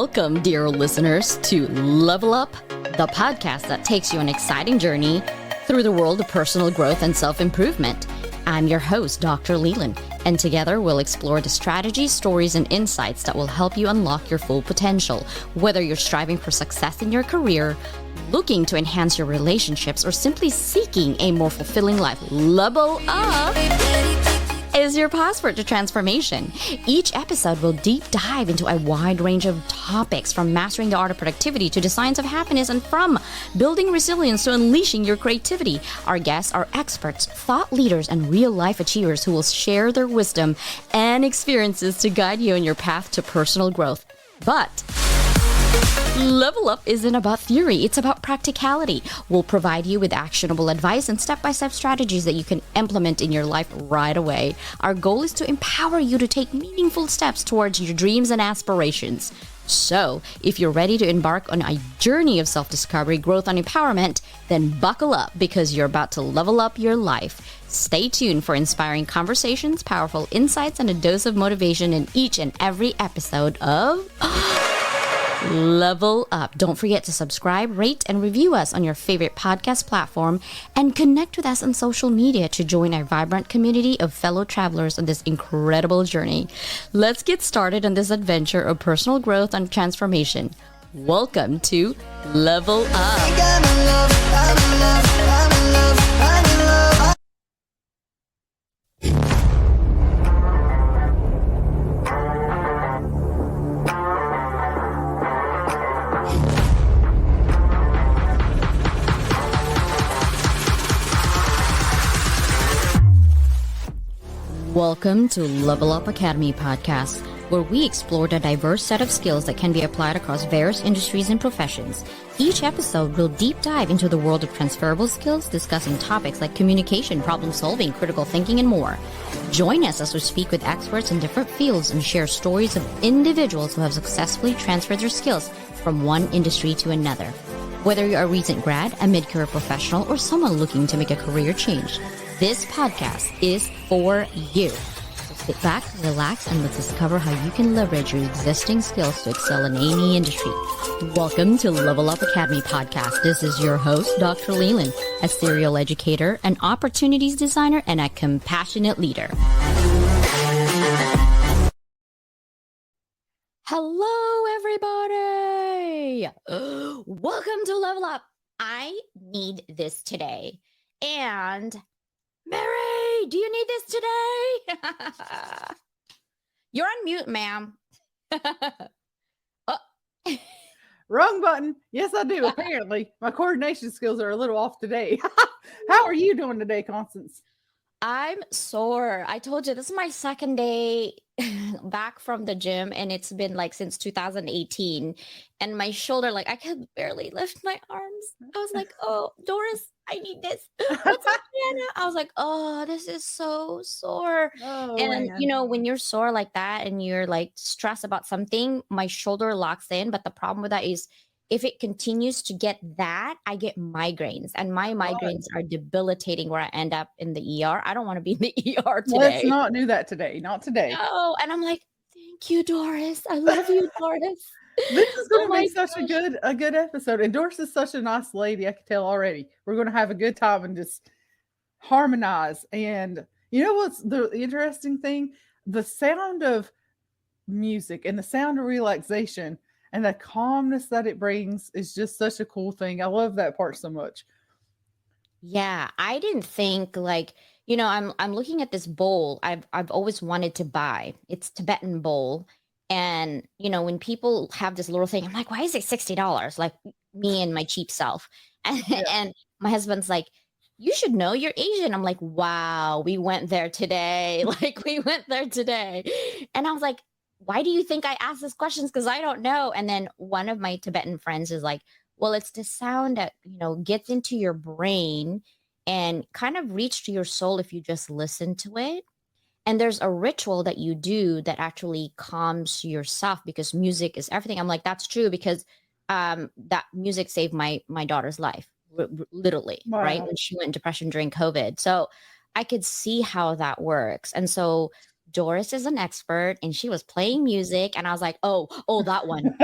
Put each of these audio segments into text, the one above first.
Welcome, dear listeners, to Level Up, the podcast that takes you on an exciting journey through the world of personal growth and self-improvement. I'm your host, Dr. Leland, and together we'll explore the strategies, stories, and insights that will help you unlock your full potential. Whether you're striving for success in your career, looking to enhance your relationships, or simply seeking a more fulfilling life, Level Up is your passport to transformation. Each episode will deep dive into a wide range of topics, from mastering the art of productivity to the science of happiness, and from building resilience to unleashing your creativity. Our guests are experts, thought leaders, and real-life achievers who will share their wisdom and experiences to guide you on your path to personal growth. But Level Up isn't about theory, it's about practicality. We'll provide you with actionable advice and step-by-step strategies that you can implement in your life right away. Our goal is to empower you to take meaningful steps towards your dreams and aspirations. So, if you're ready to embark on a journey of self-discovery, growth, and empowerment, then buckle up because you're about to level up your life. Stay tuned for inspiring conversations, powerful insights, and a dose of motivation in each and every episode of Level Up. Don't forget to subscribe, rate, and review us on your favorite podcast platform, and connect with us on social media to join our vibrant community of fellow travelers on this incredible journey. Let's get started on this adventure of personal growth and transformation. Welcome to Level Up. Welcome to Level Up Academy podcast, where we explore the diverse set of skills that can be applied across various industries and professions. Each episode will deep dive into the world of transferable skills, discussing topics like communication, problem solving, critical thinking, and more. Join us as we speak with experts in different fields and share stories of individuals who have successfully transferred their skills from one industry to another. Whether you're a recent grad, a mid-career professional, or someone looking to make a career change, this podcast is for you. So sit back, relax, and let's discover how you can leverage your existing skills to excel in any industry. Welcome to Level Up Academy podcast. This is your host, Dr. Leland, a serial educator, an opportunities designer, and a compassionate leader. Hello, everybody. Welcome to Level Up. I need this today. And Mary, do you need this today? You're on mute, ma'am. Oh. Wrong button. Yes, I do. Apparently, my coordination skills are a little off today. How are you doing today, Constance? I'm sore. I told you, this is my second day back from the gym, and it's been like since 2018. And my shoulder, like I can barely lift my arms. I was like, oh, Doris, I need this. What's up, Anna? I was like, oh, this is so sore. Oh, And man. you know, when you're sore like that and you're like stressed about something, my shoulder locks in. But the problem with that is if it continues to get that, I get migraines, and my migraines are debilitating where I end up in the ER. I don't want to be in the ER today. Let's not do that today. Not today. No. And I'm like, thank you, Doris. I love you, Doris. This is going to Oh be my such a good episode. And Doris is such a nice lady. I can tell already. We're going to have a good time and just harmonize. And you know what's the interesting thing? The sound of music and the sound of relaxation and the calmness that it brings is just such a cool thing. I love that part so much. Yeah, I didn't think like, you know, I'm looking at this bowl I've always wanted to buy. It's Tibetan bowl. And, you know, when people have this little thing, I'm like, why is it $60? Like me and my cheap self. And, Yeah. and my husband's like, you should know you're Asian. I'm like, wow, we went there today. Like we went there today. And I was like, why do you think I asked these questions? Because I don't know. And then one of my Tibetan friends is like, well, it's the sound that, you know, gets into your brain and kind of reach to your soul if you just listen to it. And there's a ritual that you do that actually calms yourself because music is everything. I'm like, that's true because that music saved my daughter's life, literally, right? Wow. When she went in depression during COVID. So I could see how that works. And so Doris is an expert, and she was playing music, and I was like, oh, that one.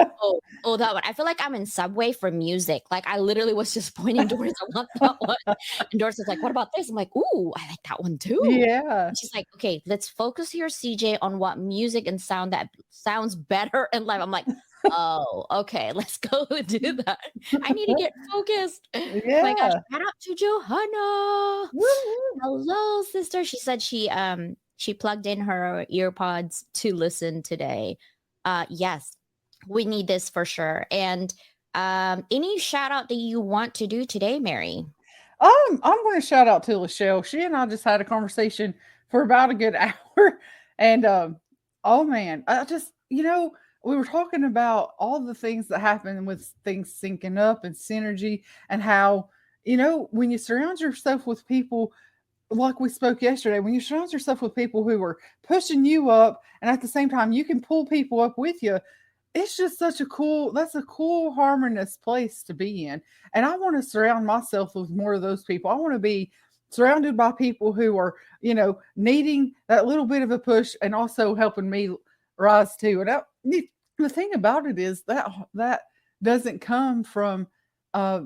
Oh, that one. I feel like I'm in Subway for music. Like I literally was just pointing, Doris, I want that one. And Doris is like, what about this? I'm like, ooh, I like that one too. Yeah. And she's like, okay, let's focus here, CJ, on what music and sound that sounds better in life. I'm like, oh, okay, let's go do that. I need to get focused. Oh my gosh, Yeah. shout out to Johanna. Woo-hoo. Hello, sister. She said she plugged in her earpods to listen today. Yes, we need this for sure. And any shout out that you want to do today, Mary? I'm going to shout out to Lachelle. She and I just had a conversation for about a good hour, and oh man, I just we were talking about all the things that happen with things syncing up and synergy, and how when you surround yourself with people like we spoke yesterday, when you surround yourself with people who are pushing you up, and at the same time you can pull people up with you, it's just that's a cool harmonious place to be in. And I want to surround myself with more of those people. I want to be surrounded by people who are needing that little bit of a push and also helping me rise too. And the thing about it is that doesn't come from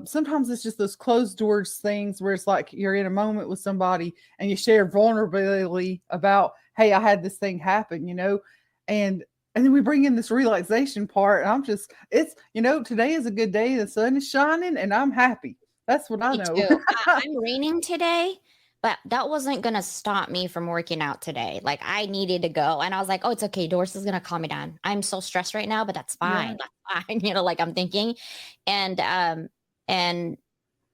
sometimes it's just those closed doors things where it's like you're in a moment with somebody and you share vulnerability about, hey, I had this thing happen, and then we bring in this realization part, and today is a good day. The sun is shining, and I'm happy. That's what I Me know. too. I'm raining today, but that wasn't gonna stop me from working out today. Like I needed to go, and I was like, "Oh, it's okay. Doris is gonna calm me down. I'm so stressed right now, but that's Yeah. fine. That's fine." Like I'm thinking, and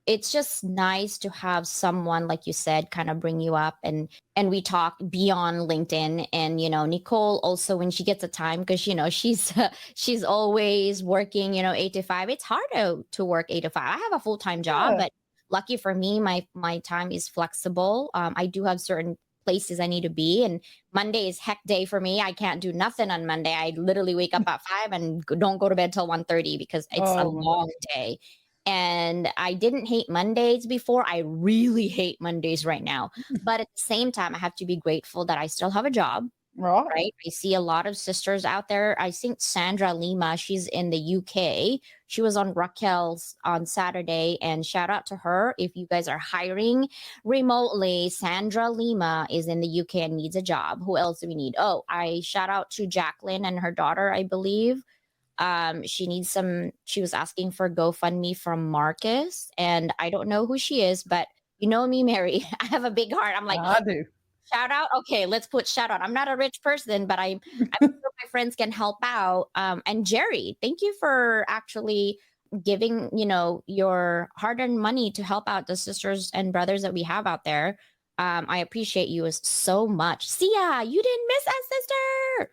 it's just nice to have someone like you said kind of bring you up, and we talk beyond LinkedIn. And Nicole also, when she gets a time, because she's always working 8 to 5. It's hard to work 8 to 5. I have a full-time job, Yeah. but lucky for me, my time is flexible. I do have certain places I need to be, and Monday is heck day for me. I can't do nothing on Monday. I literally wake up at 5 and don't go to bed till 1:30 because it's a Oh my long day. And I didn't hate Mondays before. I really hate Mondays right now. But at the same time, I have to be grateful that I still have a job, right. right? I see a lot of sisters out there. I think Sandra Lima, she's in the UK. She was on Raquel's on Saturday, and shout out to her. If you guys are hiring remotely, Sandra Lima is in the UK and needs a job. Who else do we need? Oh, I shout out to Jacqueline and her daughter, I believe. She was asking for GoFundMe from Marcus, and I don't know who she is, but you know me, Mary. I have a big heart. I'm like, I do. shout out. Okay, let's put shout out. I'm not a rich person, but I'm sure my friends can help out. And Jerry, thank you for actually giving, your hard-earned money to help out the sisters and brothers that we have out there. I appreciate you so much. Sia, you didn't miss us, sister.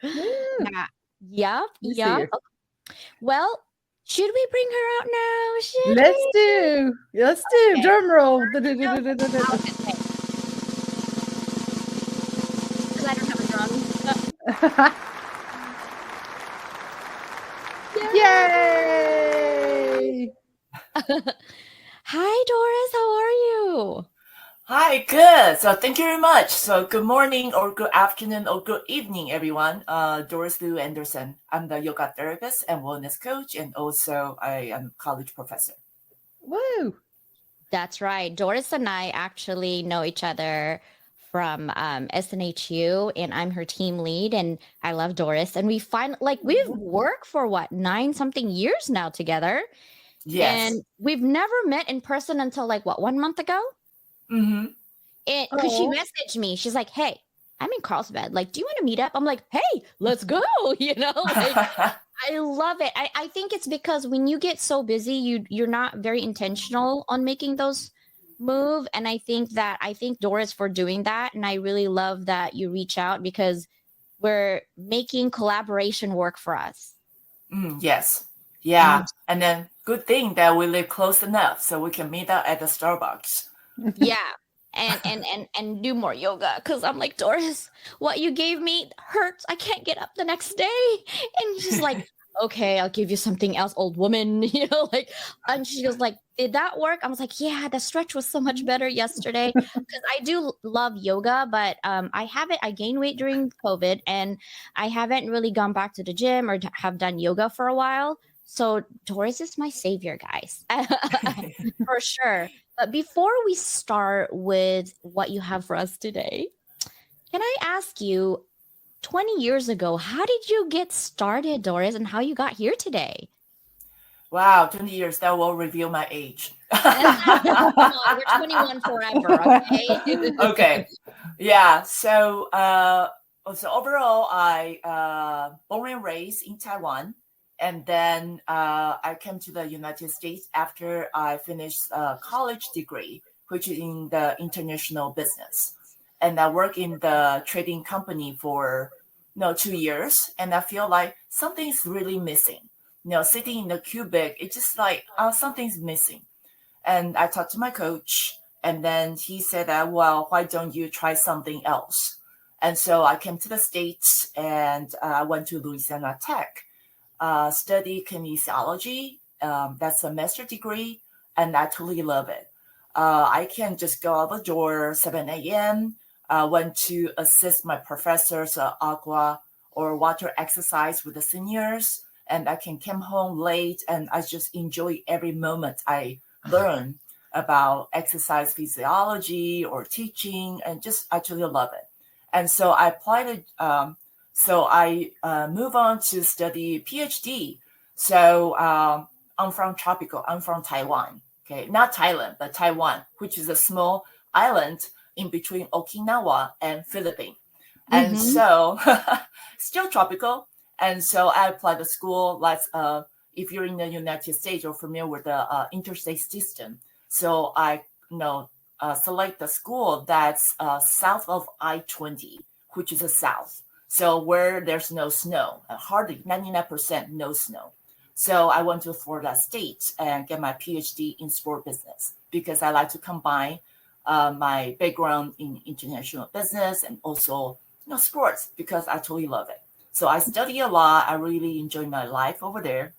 Yeah. Yeah. You see Yep. her. Well, should we bring her out now? Should Let's we? do. Let's do. Okay. Drum roll. Because I don't have a drum. Yay! Hi, Doris. How are you? Hi, good. So thank you very much. So good morning or good afternoon or good evening, everyone. Doris Lu Anderson. I'm the yoga therapist and wellness coach, and also I am a college professor. Woo! That's right. Doris and I actually know each other from SNHU, and I'm her team lead, and I love Doris. And we've worked for 9-something years now together. Yes. And we've never met in person until 1 month ago? Mm-hmm. Because she messaged me. She's like, hey, I'm in Carlsbad. Do you want to meet up? I'm like, hey, let's go. I love it. I think it's because when you get so busy, you're not very intentional on making those move. And I think Doris for doing that. And I really love that you reach out because we're making collaboration work for us. Yes. Yeah. And then good thing that we live close enough so we can meet up at the Starbucks. Yeah. And do more yoga, because I'm like, Doris, what you gave me hurts. I can't get up the next day. And she's like, okay, I'll give you something else, old woman, like, and she was like, did that work? I was like, yeah, the stretch was so much better yesterday. Because I do love yoga, but I gained weight during COVID, and I haven't really gone back to the gym or have done yoga for a while. So Doris is my savior, guys, for sure. But before we start with what you have for us today, can I ask you, 20 years ago, how did you get started, Doris, and how you got here today? Wow, 20 years, that will reveal my age. Come on, we're 21 forever, okay? Okay. Yeah. So overall, I born and raised in Taiwan, and then I came to the United States after I finished a college degree, which is in the international business, and I work in the trading company for 2 years, and I feel like something's really missing. Sitting in the cubic, it's just like something's missing. And I talked to my coach, and then he said that, well, why don't you try something else? And so I came to the States, and I went to Louisiana Tech, study kinesiology. That's a master degree, and I totally love it. I can just go out the door 7 a.m. Went to assist my professors aqua or water exercise with the seniors, and I can come home late, and I just enjoy every moment I learn about exercise physiology or teaching, and just actually love it. And so I applied it. So I move on to study PhD. So I'm from tropical. I'm from Taiwan. Okay, not Thailand, but Taiwan, which is a small island in between Okinawa and Philippines. And so still tropical. And so I applied to school. If you're in the United States, you're familiar with the interstate system. So I select the school that's south of I-20, which is the south. So where there's no snow, hardly 99% no snow. So I went to Florida State and get my PhD in sport business because I like to combine my background in international business and also sports because I totally love it. So I study a lot. I really enjoy my life over there.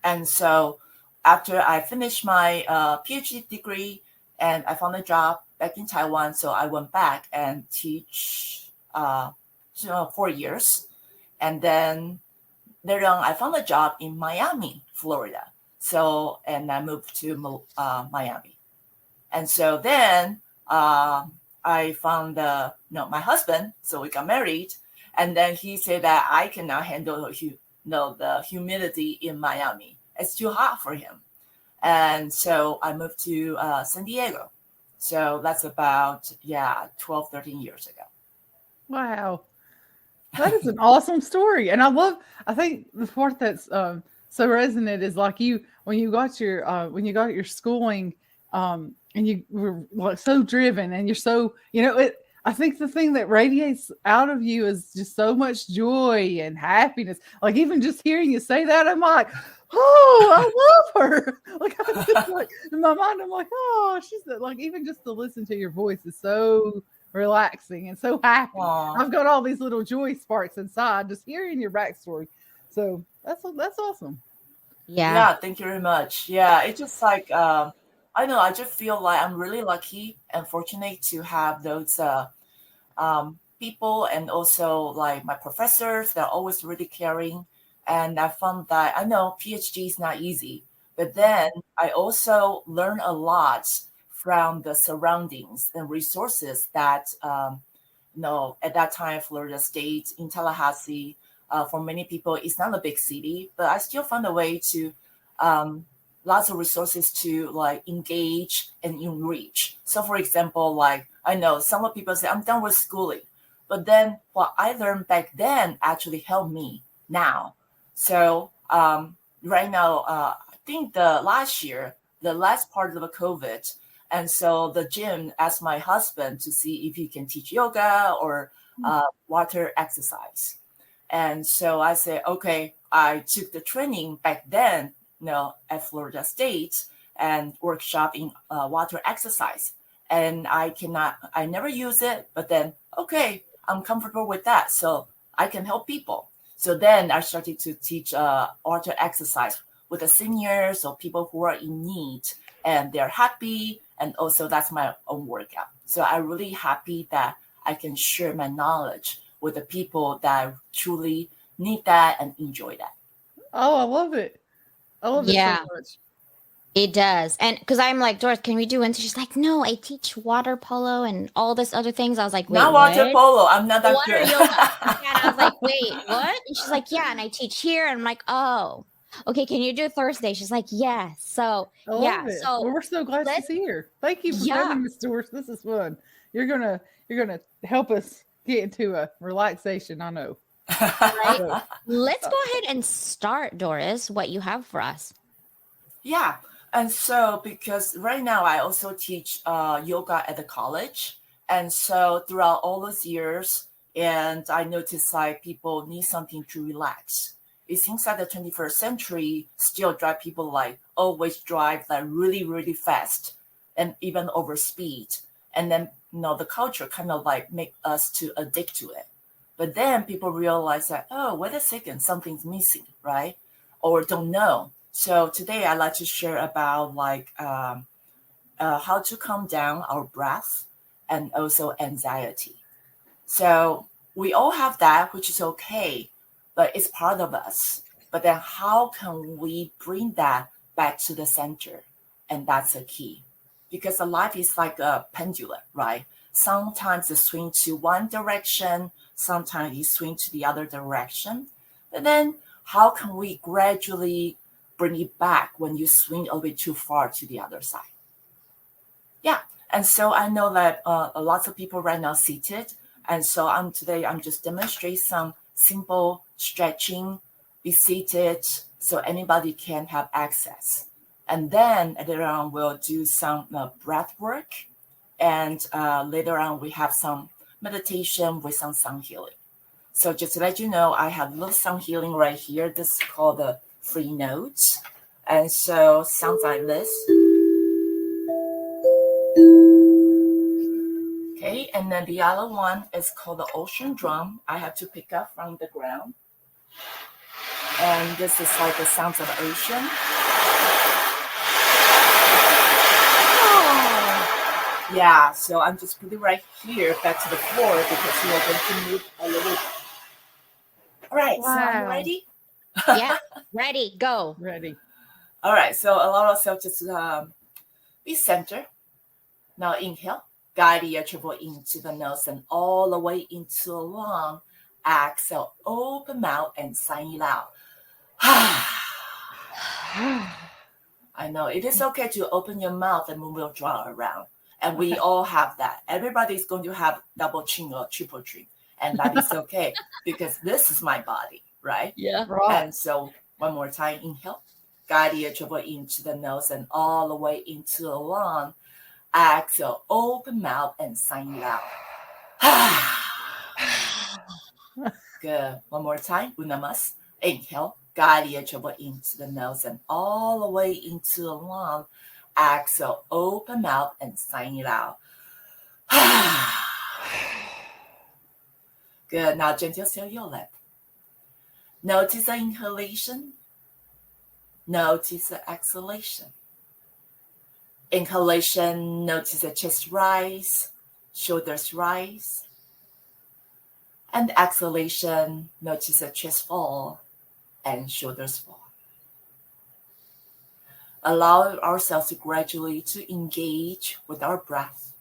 And so after I finished my PhD degree and I found a job back in Taiwan, so I went back and teach 4 years. And then later on, I found a job in Miami, Florida. So, and I moved to Miami. And so then I found my husband, so we got married. And then he said that I cannot handle the humidity in Miami. It's too hot for him. And so I moved to San Diego. So that's about, 12, 13 years ago. Wow. That is an awesome story. And I think the part that's so resonant is like when you got your schooling, and you were like so driven and you're so, I think the thing that radiates out of you is just so much joy and happiness. Like even just hearing you say that, I'm like, oh, I love her. Like I'm just like in my mind, I'm like, oh, she's like, even just to listen to your voice is so relaxing and so happy. Aww. I've got all these little joy sparks inside just hearing your backstory. So that's awesome. Yeah, thank you very much. Yeah, it's just like I know I just feel like I'm really lucky and fortunate to have those people, and also like my professors. They're always really caring, and I found that I know PhD is not easy, but then I also learn a lot from the surroundings and resources that at that time Florida State in Tallahassee. For many people, it's not a big city, but I still found a way to lots of resources to like engage and enrich. So, for example, like I know some of people say I'm done with schooling, but then what I learned back then actually helped me now. So right now, I think the last part of the COVID, and so the gym asked my husband to see if he can teach yoga or water exercise. And so I said, okay, I took the training back then, at Florida State and workshop in water exercise. And I never use it, but then, okay, I'm comfortable with that. So I can help people. So then I started to teach altar exercise with the seniors or people who are in need and they're happy. And also that's my own workout. So I'm really happy that I can share my knowledge with the people that truly need that and enjoy that. Oh, I love it. I love it Yeah. so much. It does. And because I'm like, Doris, can we do it? And she's like, no, I teach water polo and all this other things. I was like, wait, Not what? water polo. I'm not that Water good. yoga. Yeah, and I was like, wait, what? And she's like, yeah, and I teach here. And I'm like, oh, okay, can you do Thursday? She's like, yes. So, I love yeah. it. So Well, we're so glad let's- she's here. Thank you for Yeah. coming, Miss Doris. This is fun. You're gonna help us get into a relaxation. I know. right? So, Let's go ahead and start, Doris, what you have for us. Yeah. And so because right now I also teach yoga at the college. And so throughout all those years, and I noticed like people need something to relax. It seems like the 21st century still drive people like always drive like really, really fast and even over speed. And then, the culture kind of like make us to addict to it. But then people realize that, oh, wait a second, something's missing, right? Or don't know. So today I'd like to share about like how to calm down our breath and also anxiety. So we all have that, which is okay, but it's part of us. But then how can we bring that back to the center? And that's the key. Because the life is like a pendulum, right? Sometimes it swings to one direction, sometimes it swings to the other direction. But then how can we gradually bring it back when you swing a little bit too far to the other side? Yeah. And so I know that lots of people right now seated. And so today I'm just demonstrate some simple stretching, be seated so anybody can have access. And then later on we'll do some breath work. And later on we have some meditation with some sound healing. So just to let you know, I have a little sound healing right here. This is called the free notes. And so sounds like this. Okay, and then the other one is called the ocean drum. I have to pick up from the ground. And this is like the sounds of the ocean. Oh. Yeah, so I'm just putting right here back to the floor because we are going to move a little bit. All right, so I'm ready? Yeah, ready, go. ready. All right, so allow ourselves just be centered. Now inhale. Guide your travel into the nose and all the way into the lung. Exhale, open mouth and sign it out. I know it is okay to open your mouth and move your jaw around. And we all have that. Everybody's going to have double chin or triple chin. And that is okay because this is my body, right? Yeah. Right. And so one more time, inhale. Guide your travel into the nose and all the way into the lung. Exhale, open mouth and sign it out. Good. One more time. Una más. Inhale. Guide your travel into the nose and all the way into the lung. Exhale, open mouth and sign it out. Good. Now gently seal your lip. Notice the inhalation. Notice the exhalation. Inhalation, notice the chest rise, shoulders rise. And exhalation, notice the chest fall and shoulders fall. Allow ourselves to gradually to engage with our breath.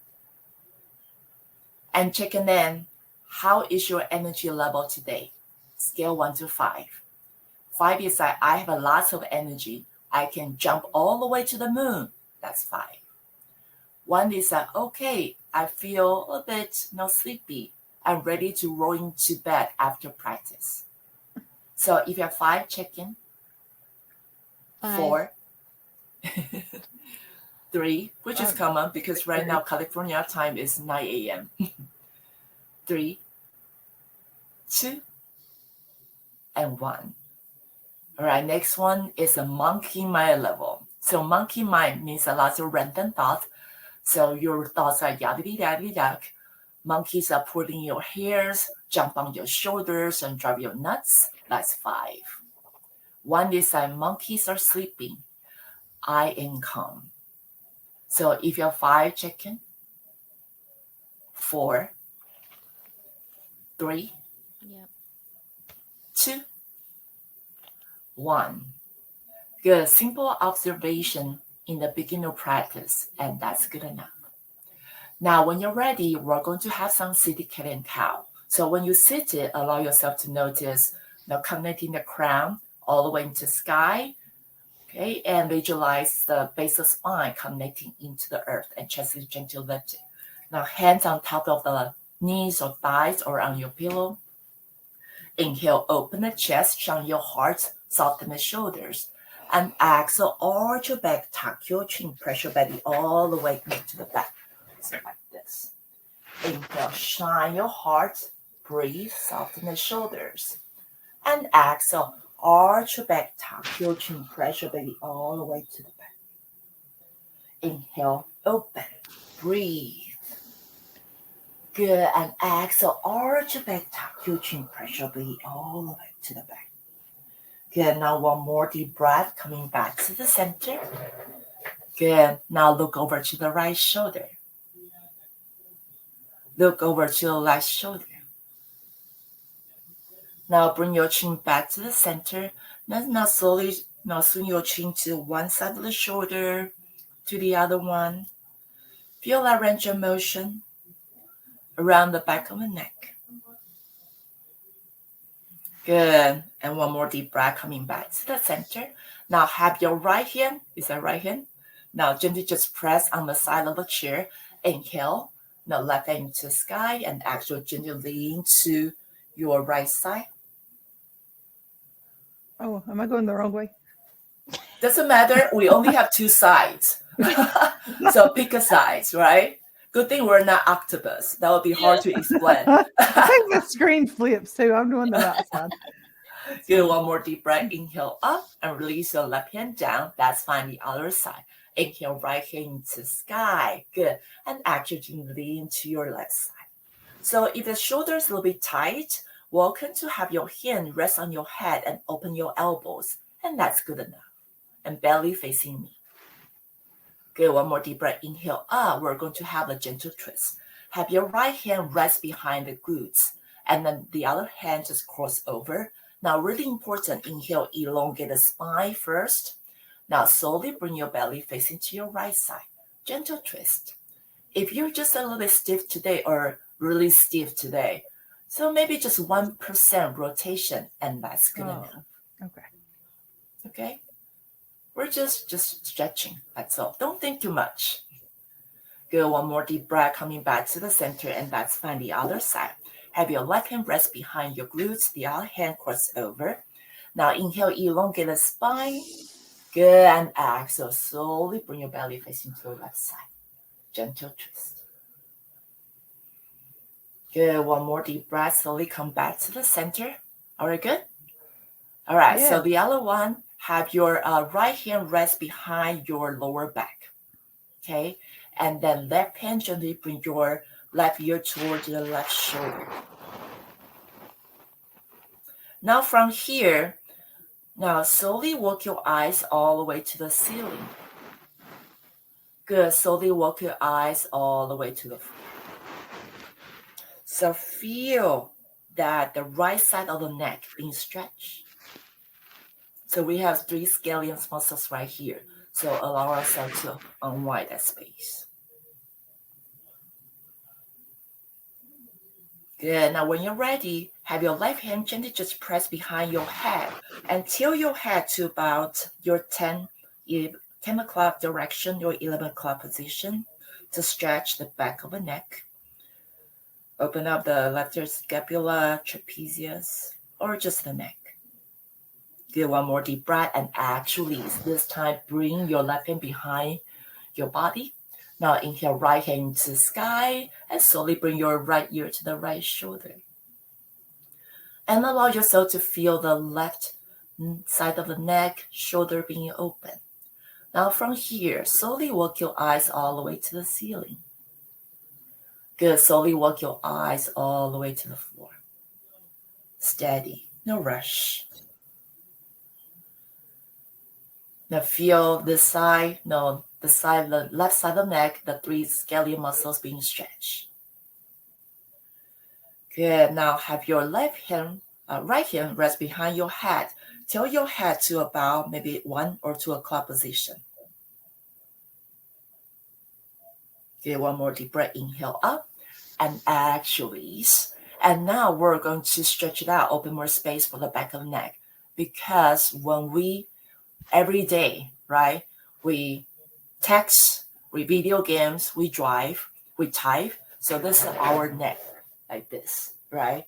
And checking in, how is your energy level today? Scale 1 to 5. 5 is that I have a lot of energy. I can jump all the way to the moon. That's 5. 1 is that, okay, I feel a bit sleepy. I'm ready to roll into bed after practice. So if you have 5, check in. 4. 3, which is common because right now California time is 9 a.m. 3, 2, and 1. All right, next one is a monkey mind level. So monkey mind means a lot of random thoughts. So your thoughts are monkeys are pulling your hairs, jump on your shoulders, and drive you nuts. That's 5. 1 is that monkeys are sleeping. I am calm. So if you're 5, check in. 4, 3, Yep. 2, 1. Good. Simple observation in the beginner practice, and that's good enough. Now, when you're ready, we're going to have some seated cat and cow. So when you sit it, allow yourself to notice connecting the crown all the way into the sky. Okay, and visualize the base of spine connecting into the earth and chest is gently lifted. Now, hands on top of the knees or thighs or on your pillow. Inhale, open the chest, shine your heart, soften the shoulders. And exhale, arch your back, tuck your chin, press your belly all the way into the back. So like this. Inhale, shine your heart, breathe, soften the shoulders. And exhale, arch your back, tuck your chin, press your belly all the way to the back. Inhale, open, breathe. Good, and exhale, arch your back, tuck your chin, press your belly all the way to the back. Good, now one more deep breath, coming back to the center. Good, now look over to the right shoulder. Look over to the left shoulder. Now bring your chin back to the center. Now slowly, swing your chin to one side of the shoulder, to the other one. Feel that range of motion around the back of the neck. Good. And one more deep breath coming back to the center. Now have your right hand. Is that right hand? Now gently just press on the side of the chair. Inhale. Now left hand into the sky and exhale, gently lean to your right side. Oh, am I going the wrong way? Doesn't matter. We only have 2 sides. So pick a side, right? Good thing we're not octopus. That would be hard to explain. I think the screen flips too. I'm doing the right side. Good. One more deep breath. Inhale up and release your left hand down. That's fine. The other side. Inhale, right hand into the sky. Good. And actually lean to your left side. So if the shoulders will be tight, welcome to have your hand rest on your head and open your elbows. And that's good enough. And belly facing me. Good. One more deep breath. Inhale up. We're going to have a gentle twist. Have your right hand rest behind the glutes. And then the other hand just cross over. Now, really important, inhale, elongate the spine first. Now, slowly bring your belly facing to your right side. Gentle twist. If you're just a little bit stiff today or really stiff today, so maybe just 1% rotation, and that's good enough. Okay. Okay? We're just stretching, that's all. Don't think too much. Good, one more deep breath coming back to the center, and that's fine. The other side. Have your left hand rest behind your glutes, the other hand cross over. Now inhale, elongate the spine. Good, and exhale, slowly bring your belly facing to your left side. Gentle twist. Good, one more deep breath, slowly come back to the center. All right, good? All right, so the other one, have your right hand rest behind your lower back. Okay, and then left hand gently bring your left ear towards the left shoulder. Now from here, now slowly walk your eyes all the way to the ceiling. Good, slowly walk your eyes all the way to the floor. So feel that the right side of the neck being stretched. So we have 3 scalene muscles right here. So allow ourselves to unwind that space. Good. Now when you're ready, have your left hand gently just press behind your head and tilt your head to about your 10 o'clock direction, your 11 o'clock position to stretch the back of the neck. Open up the left scapula, trapezius, or just the neck. Good. One more deep breath and actually this time bring your left hand behind your body. Now inhale, right hand to the sky and slowly bring your right ear to the right shoulder. And allow yourself to feel the left side of the neck, shoulder being open. Now from here, slowly walk your eyes all the way to the ceiling. Good. Slowly walk your eyes all the way to the floor. Steady. No rush. Now feel this side, the left side of the neck, the 3 skeletal muscles being stretched. Good. Now have your right hand rest behind your head. Tilt your head to about maybe 1 or 2 o'clock position. Good. One more deep breath. Inhale up and exhale, release. And now we're going to stretch it out, open more space for the back of the neck. Because when we, every day, right, we text, we video games, we drive, we type. So this is our neck, like this, right?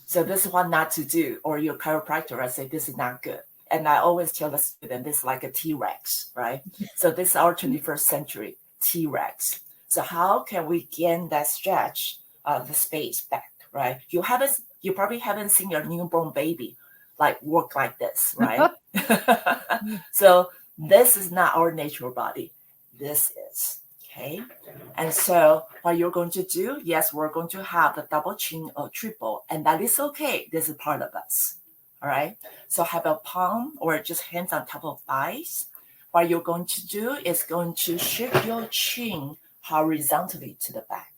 So this is what not to do. Or your chiropractor, I say, this is not good. And I always tell the student, this is like a T-Rex, right? So this is our 21st century T-Rex. So how can we gain that stretch, the space back, right? You probably haven't seen your newborn baby like work like this, right? So this is not our natural body. This is, okay? And so what you're going to do, yes, we're going to have the double chin or triple, and that is okay. This is part of us, all right? So have a palm or just hands on top of thighs. What you're going to do is going to shift your chin horizontally to the back,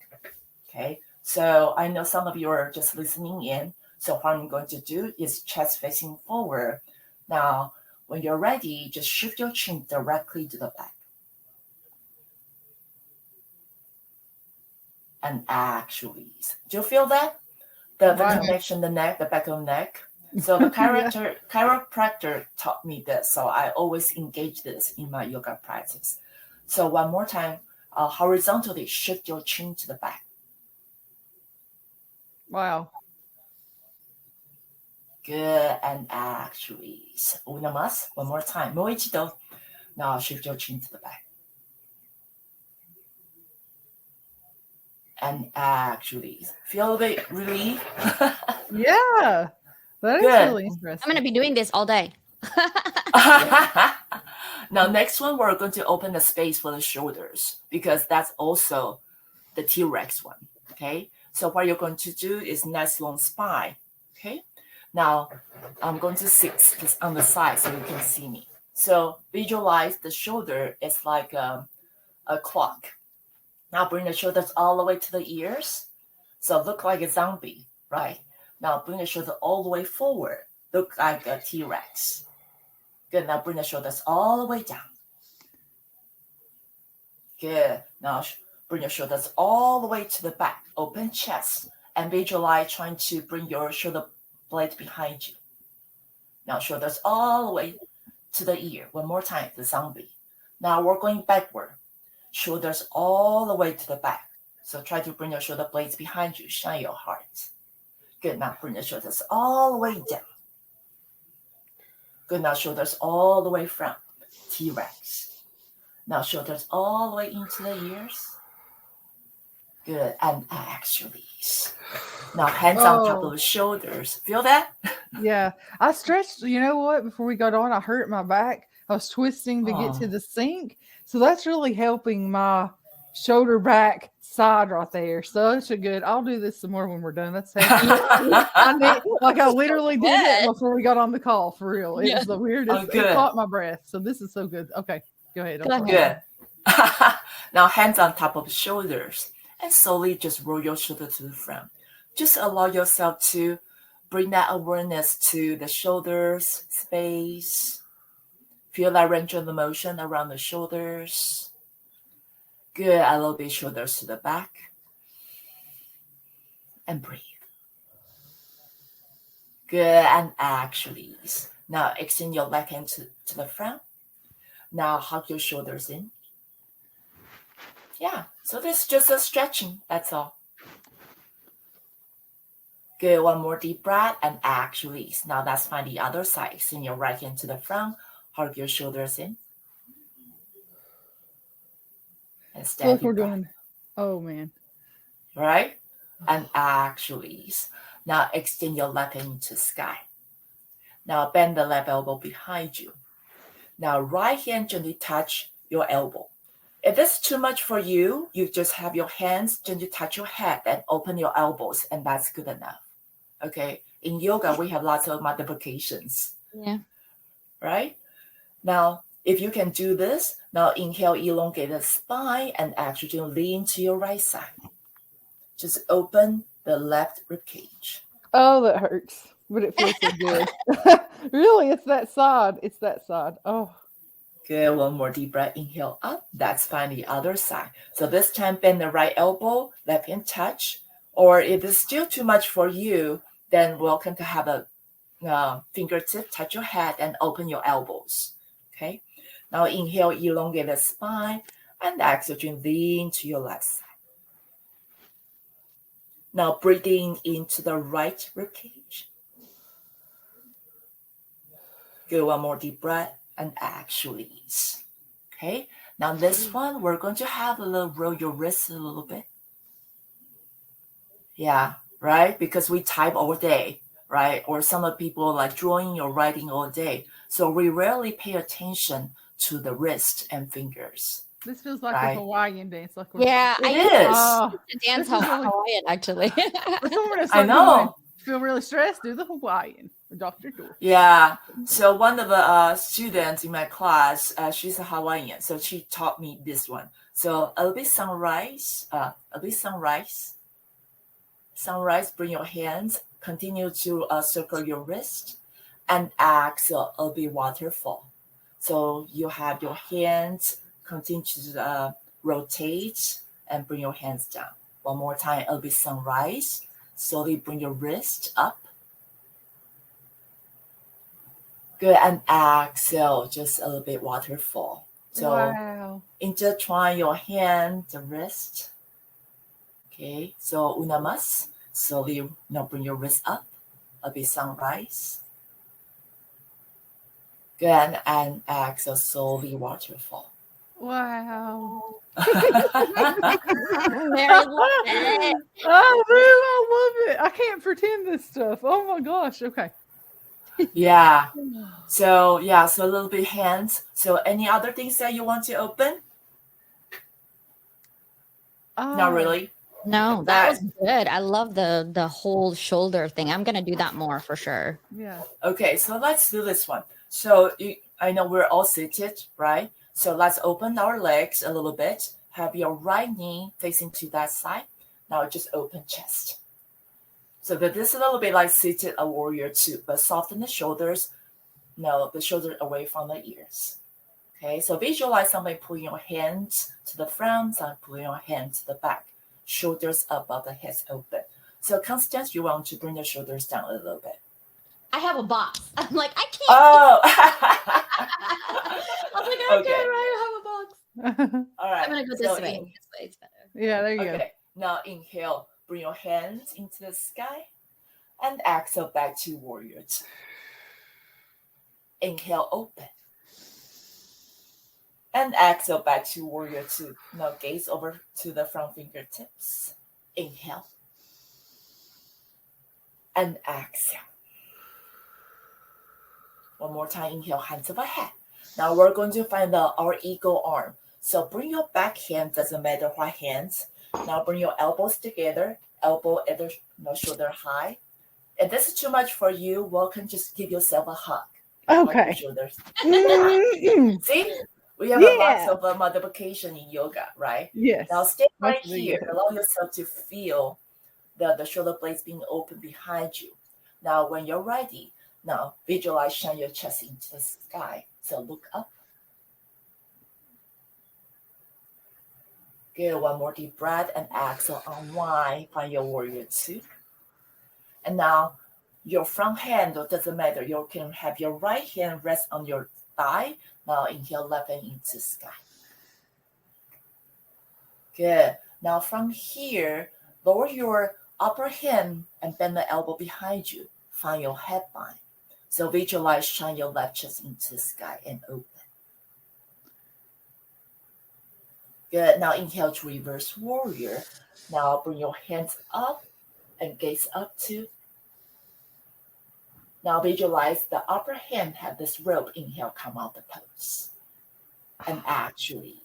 okay? So I know some of you are just listening in. So what I'm going to do is chest facing forward. Now, when you're ready, just shift your chin directly to the back. And actually, do you feel that? The connection, the neck, the back of the neck. So the chiropractor taught me this. So I always engage this in my yoga practice. So one more time, horizontally shift your chin to the back. Wow. Good. And actually, una más. One more time. もう一度. Now shift your chin to the back. And actually, feel the relief? Yeah. That is Good. really interesting. I'm going to be doing this all day. Now, next one, we're going to open the space for the shoulders because that's also the T-Rex one, okay? So what you're going to do is nice long spine, okay? Now, I'm going to sit on the side so you can see me. So visualize the shoulder is like a clock. Now bring the shoulders all the way to the ears. So look like a zombie, right? Now bring the shoulder all the way forward. Look like a T-Rex. Good. Now bring the shoulders all the way down. Good. Now bring your shoulders all the way to the back. Open chest. And visualize trying to bring your shoulder blade behind you. Now shoulders all the way to the ear. One more time, the zombie. Now we're going backward. Shoulders all the way to the back. So try to bring your shoulder blades behind you. Shine your heart. Good. Now bring the shoulders all the way down. Good. Now shoulders all the way front. T-Rex. Now shoulders all the way into the ears. Good. And actually. Now hands on top of the shoulders. Feel that? Yeah. I stretched, you know what? Before we got on, I hurt my back. I was twisting to get to the sink. So that's really helping my shoulder back side right there. So that's a good. I'll do this some more when we're done. That's I literally did it before we got on the call, for real. It was the weirdest. It caught my breath. So this is so good. Okay, go ahead. Good. Now hands on top of the shoulders and slowly just roll your shoulder to the front. Just allow yourself to bring that awareness to the shoulders, space. Feel that range of the motion around the shoulders. Good. Elevate the shoulders to the back. And breathe. Good. And actually. Now extend your left hand to the front. Now hug your shoulders in. Yeah. So this is just a stretching. That's all. Good. One more deep breath and actually. Now let's find the other side. Extend your right hand to the front. Hug your shoulders in. And steady Look, we're doing. Oh, man. Right? And actually. Now extend your left hand to the sky. Now bend the left elbow behind you. Now right hand gently touch your elbow. If it's too much for you, you just have your hands gently touch your head and open your elbows, and that's good enough. Okay. In yoga, we have lots of multiplications. Yeah. Right? Now, if you can do this, now inhale, elongate the spine, and actually lean to your right side. Just open the left rib cage. Oh, that hurts, but it feels so good. Really, it's that side. It's that side. Oh. Good. One more deep breath. Inhale up. That's fine. The other side. So this time, bend the right elbow, left hand touch. Or if it's still too much for you, then welcome to have a fingertip touch your head and open your elbows. Okay. Now inhale, elongate the spine, and exhale, lean to your left side. Now breathing into the right rib cage. Good. One more deep breath and actually release. Okay. Now this one, we're going to have a little roll your wrists a little bit. Yeah, right? Because we type all day, right? Or some of people like drawing or writing all day. So we rarely pay attention to the wrist and fingers. This feels like Right. a Hawaiian dance. Like Yeah, It is. Oh, to dance this is really- Hawaiian, actually. for someone that's I like know. feel really stressed, do the Hawaiian with Dr. Doris. Yeah. So one of the students in my class, she's a Hawaiian. So she taught me this one. So a little bit sunrise, sunrise, bring your hands, continue to circle your wrist, and exhale, a little bit waterfall. So you have your hands, continue to rotate and bring your hands down. One more time, a little bit sunrise. Slowly bring your wrist up. Good, and exhale, just a little bit waterfall. So Wow. intertwine your hand, the wrist. Okay, so unamas. Slowly now bring your wrist up. A bit sunrise. Good, and exhale, slowly waterfall. Wow. Very good. Oh, dude, I love it. I can't pretend this stuff. Oh my gosh. Okay. Yeah. So yeah, so a little bit hands. So any other things that you want to open? Not really. No, that was good. I love the whole shoulder thing. I'm gonna do that more for sure. Yeah. Okay, so let's do this one. So I know we're all seated, right? So let's open our legs a little bit. Have your right knee facing to that side. Now just open chest. So that this is a little bit like seated a warrior too, but soften the shoulders. No, the shoulder away from the ears. Okay, so visualize somebody pulling your hands to the front, some pulling your hands to the back. Shoulders above the heads open. So Constance, you want to bring the shoulders down a little bit. I have a box. I'm like, I can't. Oh. I was like, okay, right, I have a box. All right. I'm gonna go this way. This way is better. Yeah, there you go. Okay. Now inhale. Bring your hands into the sky. And exhale back to warrior two. Inhale, open. And exhale back to warrior two. Now gaze over to the front fingertips. Inhale. And exhale. One more time, inhale, hands overhead. Now we're going to find our eagle arm. So bring your back hand, doesn't matter what hands. Now bring your elbows together, elbow at the shoulder high. If this is too much for you, welcome, just give yourself a hug. Okay. Shoulders. Mm-hmm. See? We have a lots of multiplication in yoga, right? Yes. Now stay right Must be here. good. Allow yourself to feel the shoulder blades being open behind you. Now when you're ready, now visualize shine your chest into the sky. So look up. Good. One more deep breath and exhale. Unwind. Find your warrior two. And now your front hand, it doesn't matter. You can have your right hand rest on your thigh. Now inhale, left hand into sky. Good. Now from here, lower your upper hand and bend the elbow behind you. Find your head bind. So visualize shine your left chest into the sky and open. Good. Now inhale to reverse warrior. Now bring your hands up and gaze up to. Now visualize the upper hand have this rope. Inhale, come out the pose. And actually.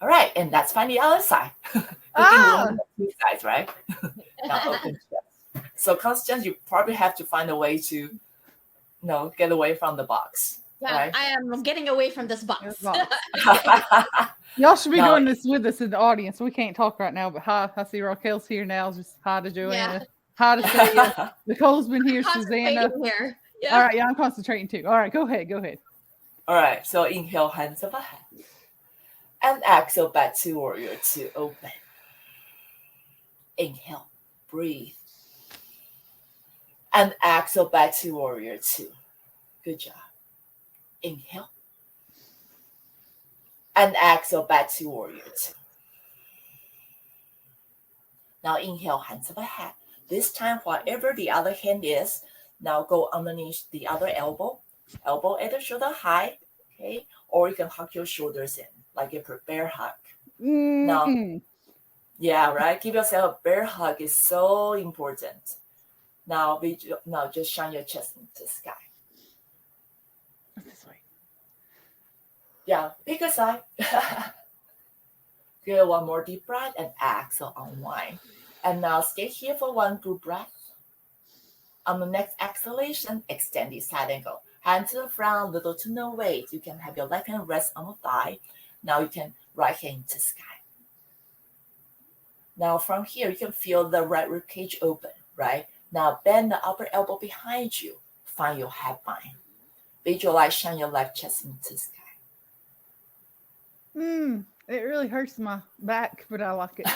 All right. And that's find the other side. Two sides, right? Now open chest. So Constance, you probably have to find a way to, get away from the box. Yeah, right? I am getting away from this box. This box. Y'all should be doing this with us in the audience. We can't talk right now, but hi. I see Raquel's here now. Just hi to Joanna. Yeah. Hi to Saya. Nicole's been here. Susanna. Here. Yeah. All right. Yeah, I'm concentrating too. All right. Go ahead. All right. So inhale, hands up ahead. And exhale, back to warrior two, open. Inhale, breathe. And exhale, back to warrior two. Good job. Inhale. And exhale, back to warrior two. Now inhale, hands up ahead. This time, whatever the other hand is, now go underneath the other elbow. Elbow at the shoulder height, okay? Or you can hug your shoulders in, like a bear hug. Now, yeah, right? Give yourself a bear hug is so important. Now just shine your chest into the sky. This way. Yeah, pick a side. Good, one more deep breath and exhale, unwind. And now stay here for one good breath. On the next exhalation, extend the side angle. Hand to the front, little to no weight. You can have your left hand rest on the thigh. Now you can right hand into sky. Now from here, you can feel the right rib cage open, right? Now bend the upper elbow behind you. Find your headline. Visualize shine your left chest into the sky. It really hurts my back, but I like it.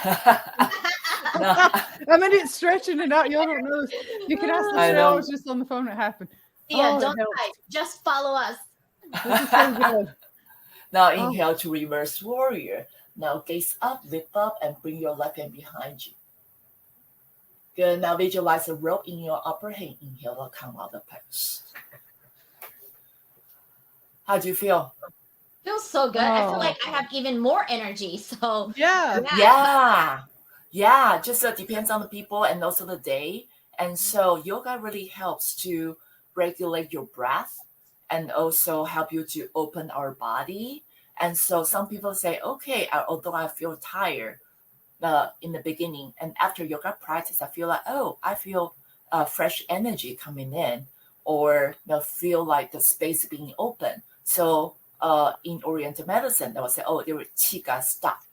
No. I mean, it's stretching it out. Y'all don't know this. You can ask the show. I was just on the phone. It happened. Yeah, don't type. Just follow us. This is so good. Now inhale to reverse warrior. Now gaze up, lift up, and bring your left hand behind you. Good. Now visualize a rope in your upper hand. Inhale to come out of the pose. How do you feel? Feels so good. I feel like I have even more energy. So Yeah. Just depends on the people and also the day. And so yoga really helps to regulate your breath and also help you to open our body. And so some people say, okay, although I feel tired in the beginning, and after yoga practice, I feel like, I feel fresh energy coming in, or feel like the space being open. So in Oriental medicine, they will say, your chi got stuck,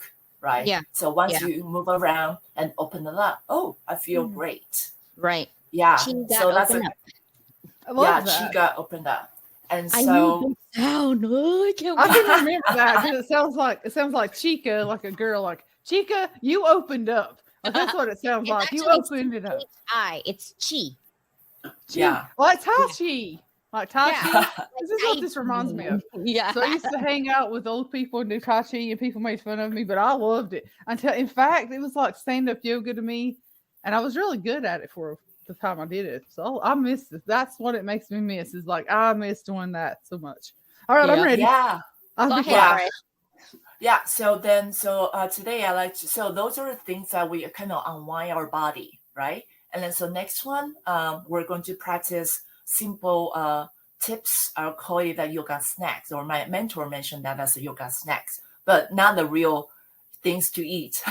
right? Yeah. So once you move around and open it up, I feel great. Right. Yeah. Chi got So that's opened up. chi got opened up. And I so need the sound. I can't I can remember that because it sounds like Chica, like a girl, like Chica, you opened up. Like, that's what it sounds like. You opened it up. It's chi. Yeah. Well, it's Tai Chi. Like Tai Chi. This is what this reminds me of. Yeah. So I used to hang out with old people and do Tai Chi, and people made fun of me, but I loved it. In fact, it was like stand-up yoga to me, and I was really good at it for the time I did it. So I missed it. That's what it makes me miss. Is like I miss doing that so much. All right, I'm ready. Yeah. I'll Go ahead. Yeah. So today I like to. So those are the things that we kind of unwind our body, right? And then so next one, we're going to practice simple tips. I'll call it the yoga snacks, or my mentor mentioned that as a yoga snacks, but not the real things to eat.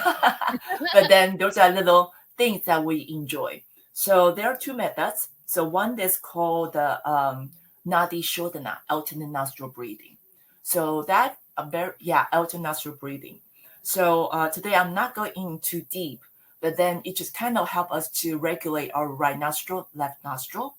But then those are little things that we enjoy. So there are two methods. So one is called the Nadi Shodhana, alternate nostril breathing. So that alternate nostril breathing. So today I'm not going in too deep, but then it just kind of help us to regulate our right nostril, left nostril,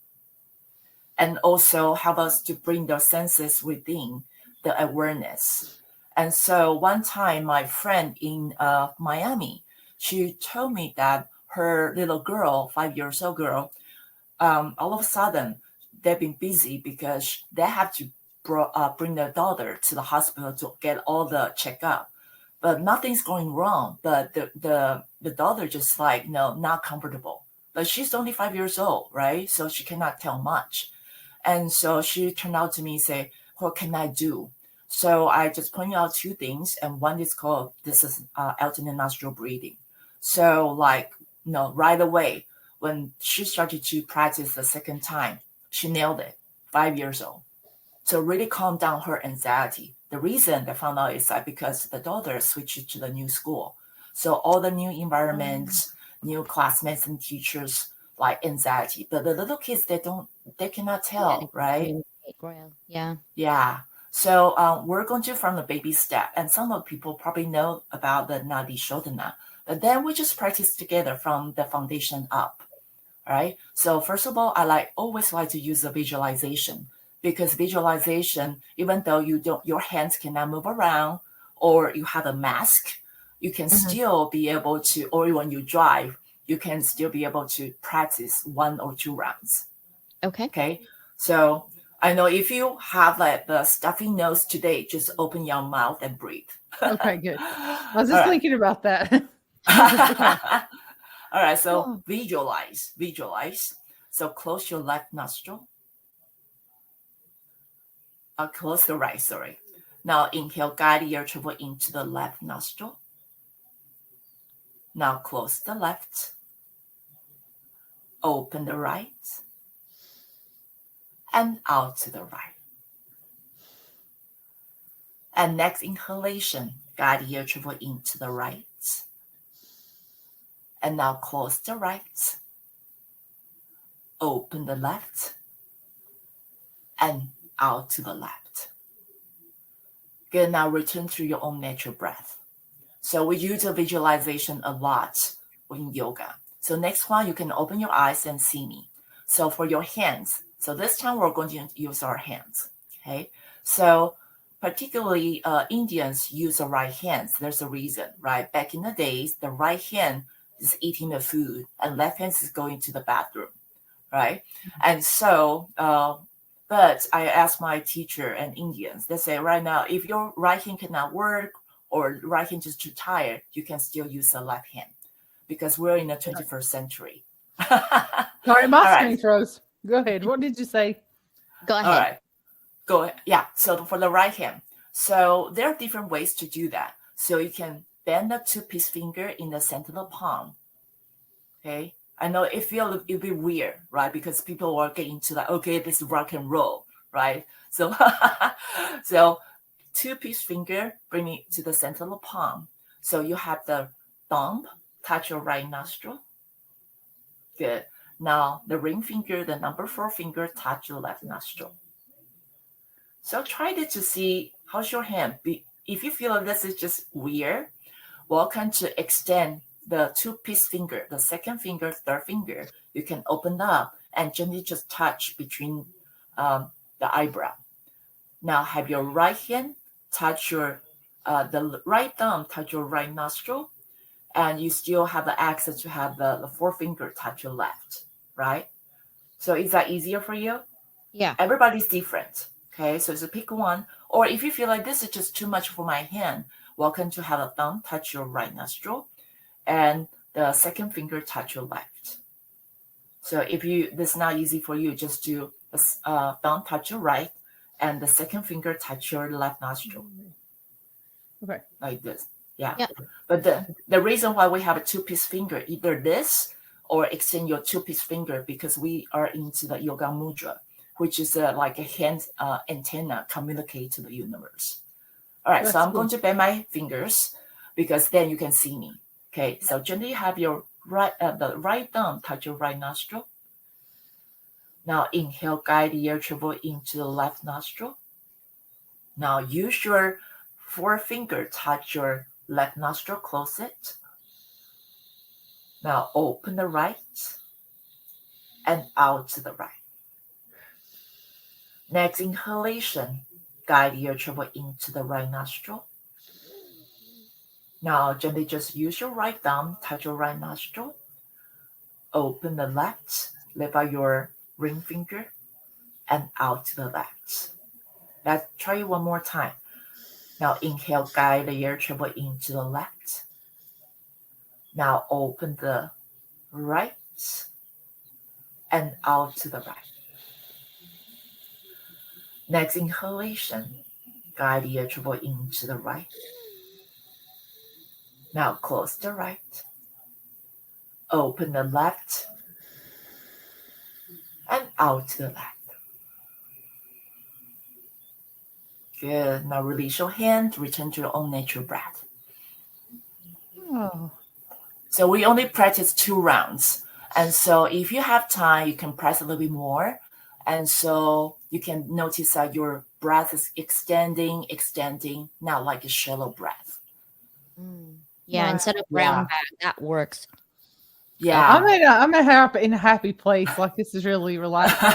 and also help us to bring the senses within the awareness. And so one time my friend in Miami, she told me that her little girl, 5 years old girl, all of a sudden they've been busy because they have to bring their daughter to the hospital to get all the checkup, but nothing's going wrong. But the daughter just like not comfortable. But she's only 5 years old, right? So she cannot tell much. And so she turned out to me and say, "What can I do?" So I just pointed out two things, and one is called alternate nostril breathing. So right away when she started to practice the second time, she nailed it. 5 years old. So really calm down her anxiety. The reason they found out is that because the daughter switched to the new school. So all the new environments, new classmates and teachers. like anxiety. But the little kids, they cannot tell, right? Yeah. Yeah. So we're going to from the baby step, and some of people probably know about the Nadi Shodhana, but then we just practice together from the foundation up. All right. So first of all, always like to use the visualization, because visualization, even though your hands cannot move around or you have a mask, you can still be able to, or when you drive, you can still be able to practice 1 or 2 rounds. Okay. So I know if you have like the stuffy nose today, just open your mouth and breathe. Okay, good. I was just thinking about that. All right, so visualize. So close your left nostril. Close the right, sorry. Now inhale, guide the air travel into the left nostril. Now close the left. Open the right. And out to the right. And next inhalation, guide the air travel into the right. And now close the right. Open the left. And out to the left. Good, now return to your own natural breath. So we use the visualization a lot in yoga. So next one, you can open your eyes and see me. So for your hands, so this time we're going to use our hands, okay? So particularly Indians use the right hands. There's a reason, right? Back in the days, the right hand is eating the food and left hand is going to the bathroom, right? And so, but I asked my teacher and Indians, they say right now, if your right hand cannot work or right hand is too tired, you can still use the left hand because we're in the 21st century. Sorry, my screen froze. Go ahead. What did you say? Go ahead. All right. Go ahead. Yeah. So for the right hand, so there are different ways to do that. So you can bend the 2-piece finger in the center of the palm. Okay. I know it feels a bit weird, right? Because people are getting to like, okay, this is rock and roll, right? So, so 2-piece finger, bring it to the center of the palm. So you have the thumb touch your right nostril. Good. Now the ring finger, the number 4 finger, touch your left nostril. So try to see how's your hand. If you feel like this is just weird, welcome to extend the 2-piece finger, the second finger, third finger. You can open up and gently just touch between the eyebrow. Now have your right hand touch your, the right thumb touch your right nostril, and you still have the access to have the 4 finger touch your left, right? So is that easier for you? Yeah. Everybody's different. Okay, so just pick one. Or if you feel like this is just too much for my hand, welcome to have a thumb touch your right nostril and the second finger touch your left. So if this is not easy for you, just do a thumb touch your right and the second finger touch your left nostril. Okay. Like this. Yeah. But the reason why we have a 2-piece finger, either this or extend your 2-piece finger, because we are into the yoga mudra, which is like a hand antenna communicate to the universe. All right, so I'm going to bend my fingers because then you can see me. Okay, so gently have your the right thumb touch your right nostril. Now inhale, guide the air travel into the left nostril. Now use your 4 finger touch your left nostril, close it. Now open the right and out to the right. Next inhalation, guide the air travel into the right nostril. Now gently just use your right thumb, touch your right nostril. Open the left, lift out your ring finger and out to the left. Let's try it one more time. Now inhale, guide the air travel into the left. Now open the right and out to the right. Next inhalation, guide the air travel into the right. Now close the right. Open the left and out to the left. Good. Now release your hand, return to your own natural breath. Oh. So we only practice 2 rounds. And so if you have time, you can press a little bit more. And so you can notice that your breath is extending, not like a shallow breath. Yeah, Right. instead of round back, that works. Yeah. I'm in a happy place. Like this is really relaxing.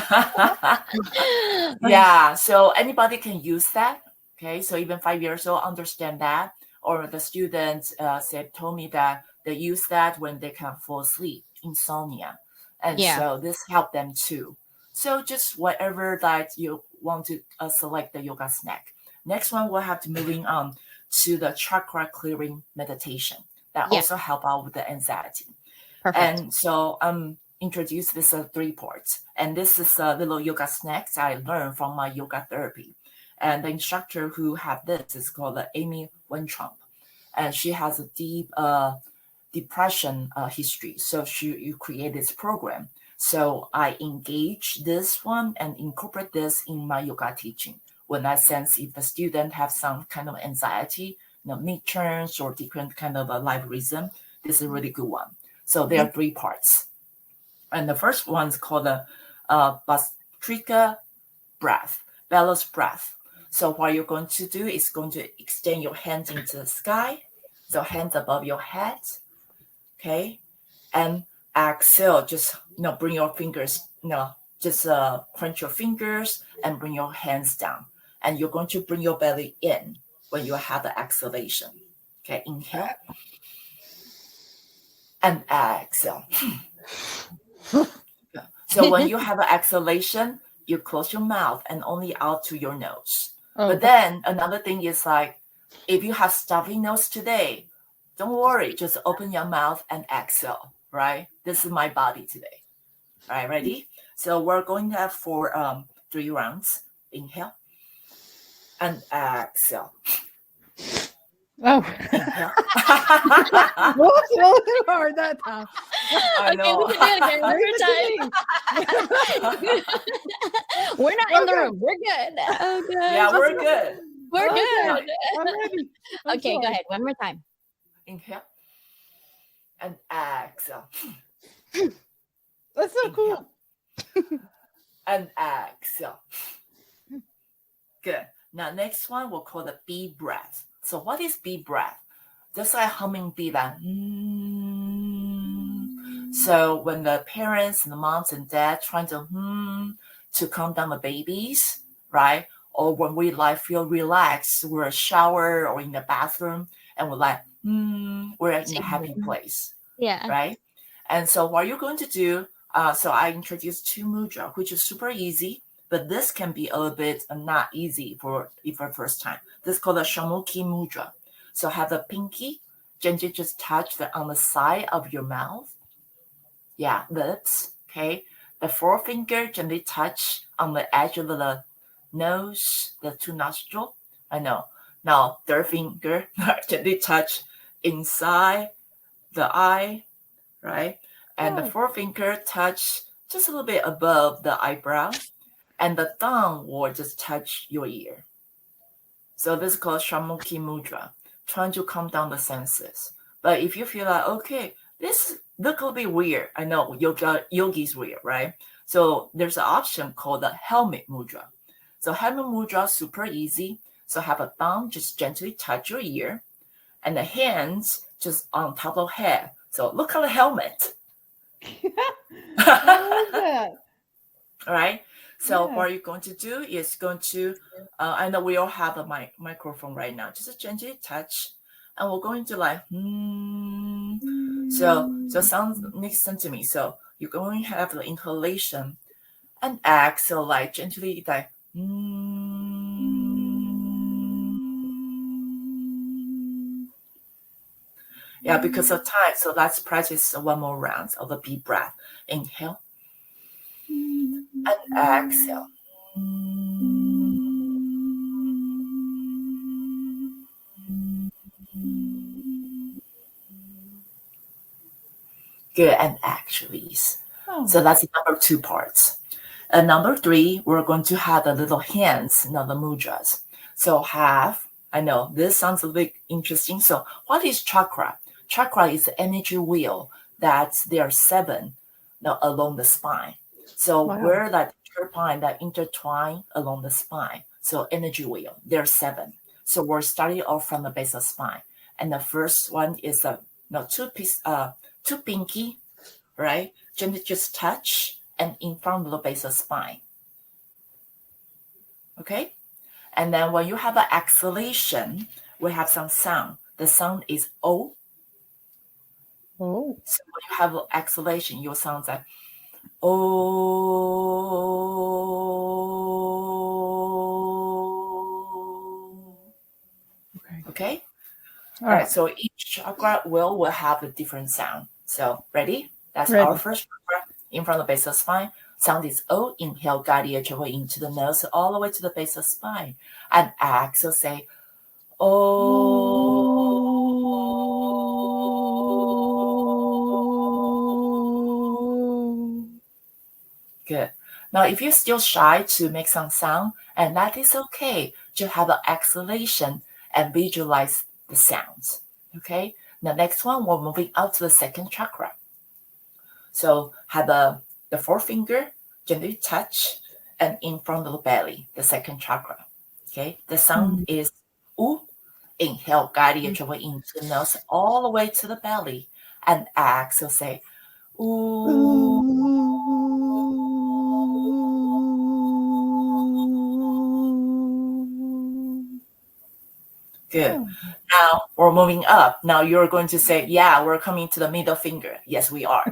Yeah. So anybody can use that. Okay. So even 5 years old understand that. Or the students told me that they use that when they can't fall asleep, insomnia. And so this helped them too. So just whatever that you want to select the yoga snack. Next one, we'll have to moving on to the chakra clearing meditation that also help out with the anxiety. Perfect. And so introduce this 3 parts. And this is a little yoga snacks I learned from my yoga therapy. And the instructor who had this is called Amy Weintraub. And she has a deep depression history. So you create this program. So I engage this one and incorporate this in my yoga teaching. When I sense if the student have some kind of anxiety, midterms or different kind of a life rhythm, this is a really good one. So there are 3 parts. And the first one is called the Bhastrika breath, bellows breath. So what you're going to do is going to extend your hands into the sky. So hands above your head. Okay. And exhale, just bring your fingers, just crunch your fingers and bring your hands down. And you're going to bring your belly in when you have the exhalation. Okay, inhale. And exhale. So when you have an exhalation, you close your mouth and only out to your nose. But then another thing is like, if you have stuffy nose today, don't worry, just open your mouth and exhale, right? This is my body today. All right, ready? So we're going to have 3 rounds. Inhale and exhale. Oh, well, it's really hard that time. I know. Okay, we can do it again. One more time. We're not in the room. We're good. Oh, gosh. Yeah, we're good. We're good. I'm ready. Okay, go ahead. One more time. Inhale and exhale. That's so cool. And exhale. Good. Now, next one we'll call the bee breath. So what is bee breath? Just like hummingbee, that. So when the parents and the moms and dads trying to calm down the babies, right? Or when we feel relaxed, we're in a shower or in the bathroom, and we're like, we're in a happy place. Yeah. Right? And so what you're going to do, so I introduced 2 mudra, which is super easy, but this can be a little bit not easy for first time. This is called a Shamukhi mudra. So have the pinky gently just touch on the side of your mouth. Yeah, lips. Okay. The forefinger gently touch on the edge of the nose, the 2 nostrils. I know. Now, third finger gently touch inside the eye, right? And the forefinger touch just a little bit above the eyebrow. And the thumb will just touch your ear. So this is called Shamukhi mudra, trying to calm down the senses. But if you feel like, okay, this look a little bit weird. I know yogi is weird, right? So there's an option called the helmet mudra. So helmet mudra is super easy. So have a thumb just gently touch your ear, and the hands just on top of head. So look at the helmet. I love that. All right. So what you're going to do is going to, I know we all have a microphone right now. Just gently touch, and we're going to like, So listen to me. So you're going to have the inhalation and exhale, like gently, like, Yeah, because of time. So let's practice 1 more round of the deep breath. Inhale and exhale. Good, and actually. So that's number 2 parts. And number 3, we're going to have the little hands, the mudras. So I know this sounds a bit interesting. So what is chakra? Chakra is the energy wheel that there are 7 now along the spine. So Wow. where that terpine that intertwine along the spine. So energy wheel, there's 7. So we're starting off from the base of spine. And the first one is two pinky, right? Gently just touch and in front of the base of spine. Okay? And then when you have an exhalation, we have some sound. The sound is O. Oh. So when you have exhalation, your sound like O. Okay? All right. So each chakra will have a different sound. So ready? That's our first chakra in front of the base of spine. Sound is O. Inhale, guide your travel into the nose all the way to the base of spine. And exhale, say O. Good. Now, if you're still shy to make some sound, and that is okay, just have an exhalation and visualize the sounds. Okay. The next one, we're moving out to the second chakra. So have the forefinger gently touch and in front of the belly, the second chakra. Okay. The sound is U. Inhale, guide your travel into the nose all the way to the belly, and exhale, say ooh. Good. Now we're moving up. Now you're going to say, yeah, we're coming to the middle finger. Yes, we are.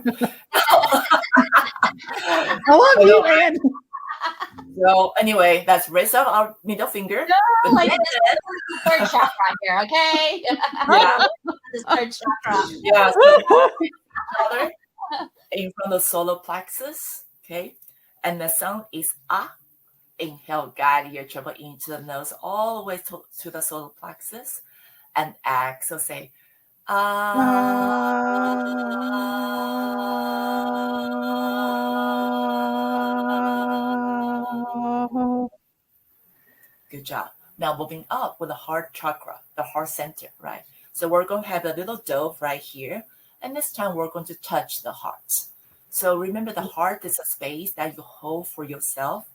I love you, man. So anyway, that's raise up our middle finger. No, like this is the third chakra here, okay? Yeah. This third chakra. Yeah. So in front of the solar plexus. Okay. And the sound is ah. Inhale, guide your travel into the nose all the way to the solar plexus. And exhale, say Good job. Now moving up with the heart chakra, the heart center, right? So we're going to have a little dove right here. And this time we're going to touch the heart. So remember, the heart is a space that you hold for yourself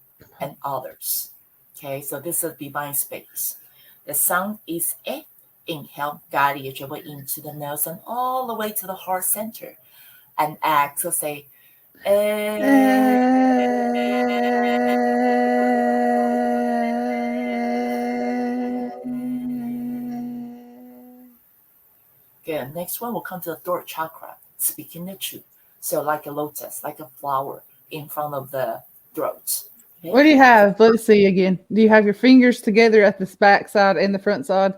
and others. Okay, so this is a divine space. The sound is E. Inhale, guide your travel into the nose and all the way to the heart center. And exhale, say Good. Next one will come to the throat chakra, speaking the truth. So like a lotus, like a flower in front of the throat. Okay? What do you have? Let's see again. Do you have your fingers together at the back side and the front side?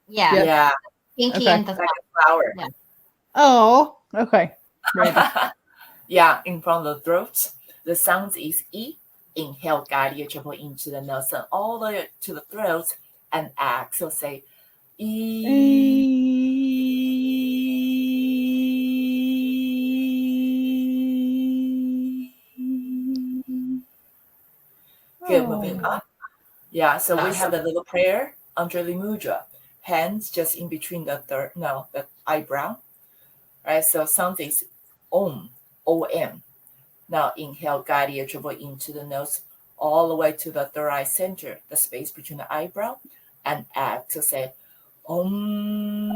Yeah. Yep. Yeah. Pinky Okay. and the Like a flower. Yeah. Oh, okay. Ready. Yeah, in front of the throat. The sound is E. Inhale, guide your travel into the nose and all the way to the throat. And exhale, say Good, moving up. Yeah, so we have a little prayer, Anjali Mudra. Hands just in between the eyebrow. Right, so sound is Om, O-M. Now inhale, guide your travel into the nose all the way to the third eye center, the space between the eyebrow, and exhale, say Om.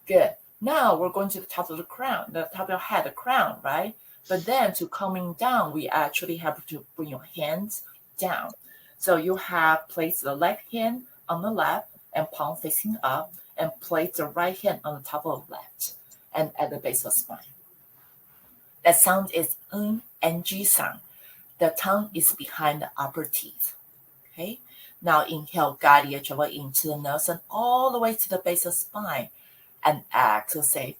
Good. Now we're going to the top of the crown, the top of your head, the crown, right? But then to coming down, we actually have to bring your hands down. So you have placed the left hand on the left and palm facing up, and place the right hand on the top of the left and at the base of the spine. That sound is NG sound. The tongue is behind the upper teeth. Okay. Now inhale, guide your travel into the nose and all the way to the base of the spine. And exhale, say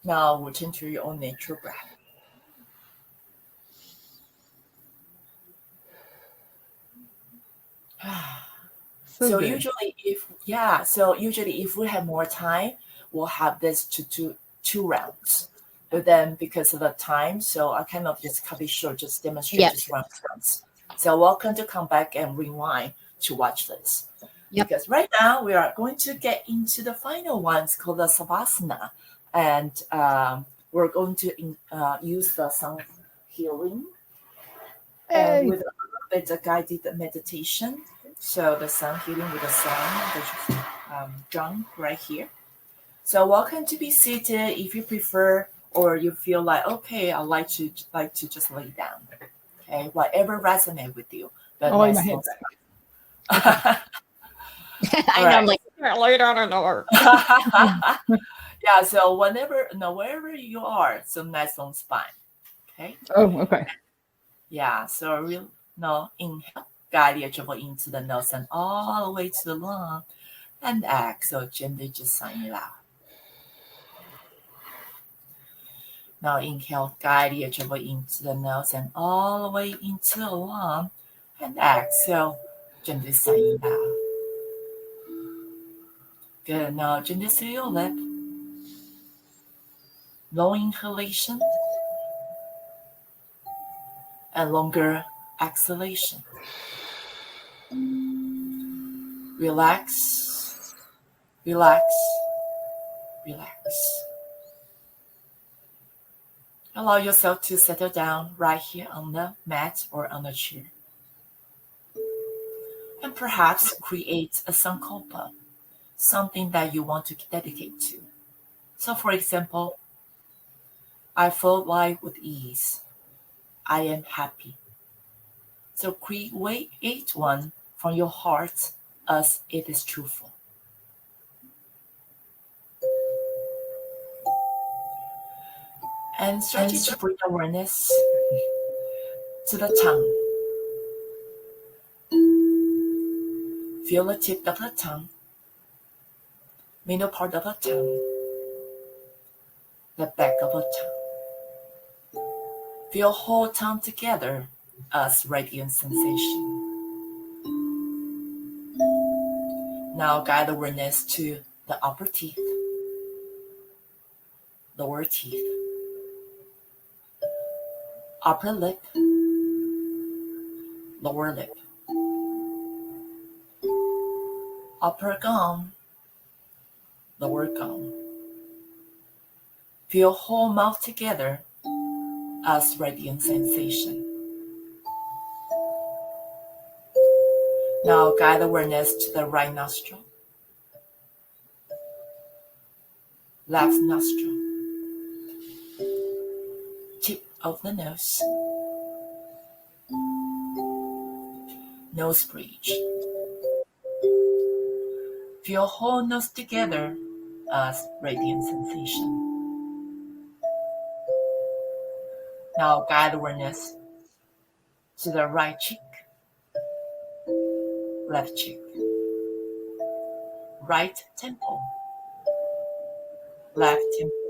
Now return to your own natural breath. So good. usually if we have more time, we'll have this to two rounds. But then because of the time, so I kind of just cut it short, just demonstrate just rounds. So welcome to come back and rewind to watch this. Yep. Because right now we are going to get into the final ones called the Savasana. And we're going to use the sound healing and with a little bit of guided meditation. So the sound healing with the sound that's drum right here. So welcome to be seated if you prefer, or you feel like, okay, I like to just lay down. Okay, whatever resonates with you. I'll lay my head back. I know, I'm like, lay down on the floor. Yeah, so wherever you are, so nice long spine. Okay. Oh, okay. Yeah, so real inhale, guide your travel into the nose and all the way to the lung, and exhale, gently just sign it out. Now inhale, guide your travel into the nose and all the way into the lung, and exhale, gently sign it out. Good. Now gently through your lip. Long inhalation and longer exhalation. Relax, relax, relax. Allow yourself to settle down right here on the mat or on the chair. And perhaps create a sankalpa, something that you want to dedicate to. So for example, I feel life with ease. I am happy. So create one from your heart as it is truthful. And start to bring awareness to the tongue. Feel the tip of the tongue, middle part of the tongue, the back of the tongue. Feel whole tongue together as radiant sensation. Now guide awareness to the upper teeth, lower teeth, upper lip, lower lip, upper gum, lower gum. Feel whole mouth together as radiant sensation. Now guide awareness to the right nostril, left nostril, tip of the nose, nose bridge. Feel whole nose together as radiant sensation. Now guide awareness to the right cheek, left cheek, right temple, left temple.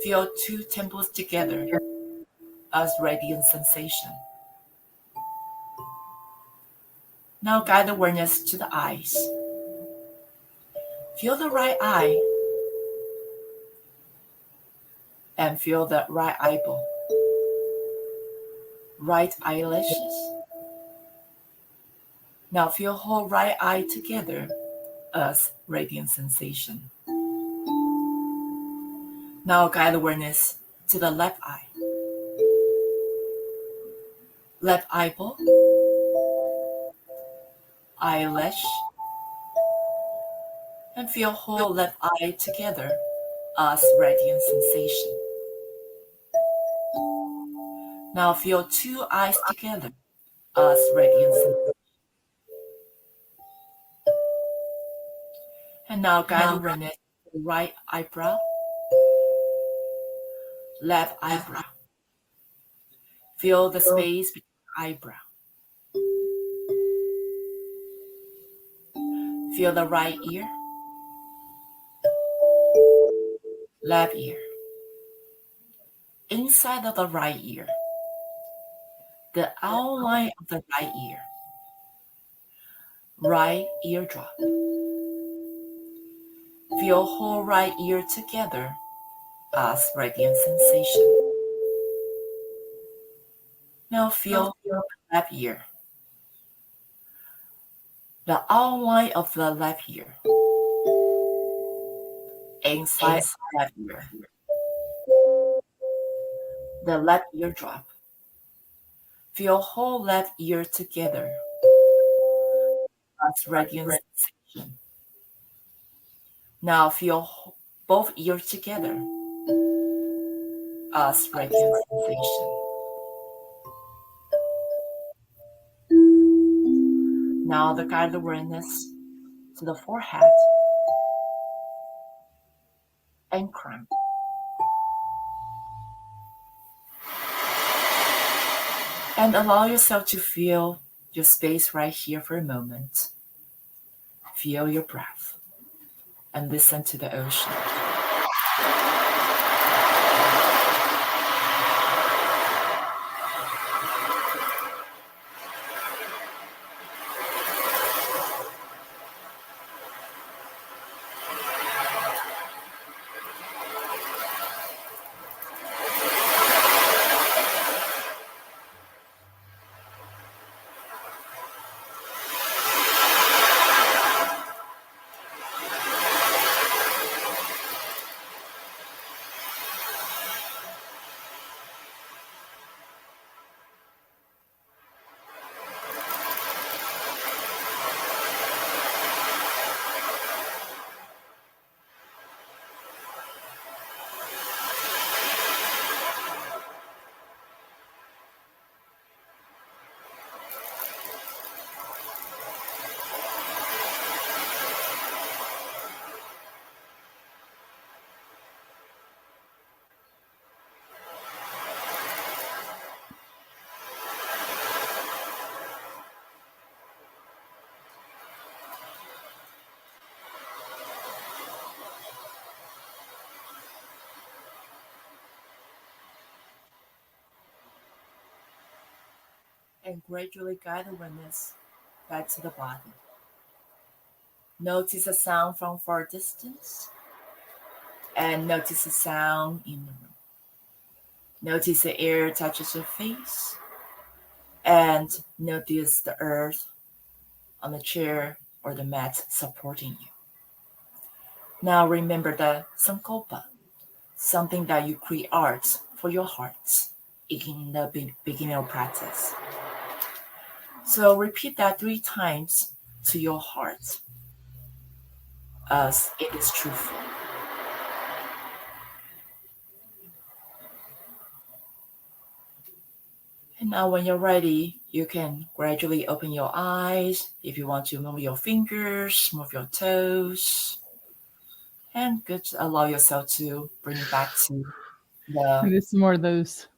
Feel two temples together as radiant sensation. Now guide awareness to the eyes. Feel the right eye and feel the right eyeball, right eyelashes. Now feel whole right eye together as radiant sensation. Now guide awareness to the left eye, left eyeball, eyelash, and feel whole left eye together as radiant sensation. Now feel two eyes together as radiant sensation. And now guide awareness to the right eyebrow, left eyebrow. Feel the space between the eyebrow. Feel the right ear, left ear. Inside of the right ear, the outline of the right ear, right eardrop. Feel whole right ear together as radiant sensation. Now feel the left ear. The outline of the left ear. Inside the left ear. The left ear drop. Feel whole left ear together as radiant sensation. Now feel both ears together as radiant sensation. Now the guided awareness to the forehead and crown. And allow yourself to feel your space right here for a moment. Feel your breath and listen to the ocean. And gradually guide awareness back to the body. Notice a sound from far distance and notice a sound in the room. Notice the air touches your face and notice the earth on the chair or the mat supporting you. Now remember the sankalpa, something that you create art for your heart in the beginning of practice. So repeat that 3 times to your heart as it is truthful. And now when you're ready, you can gradually open your eyes. If you want to move your fingers, move your toes. And good, allow yourself to bring it back to And the... it's more of those.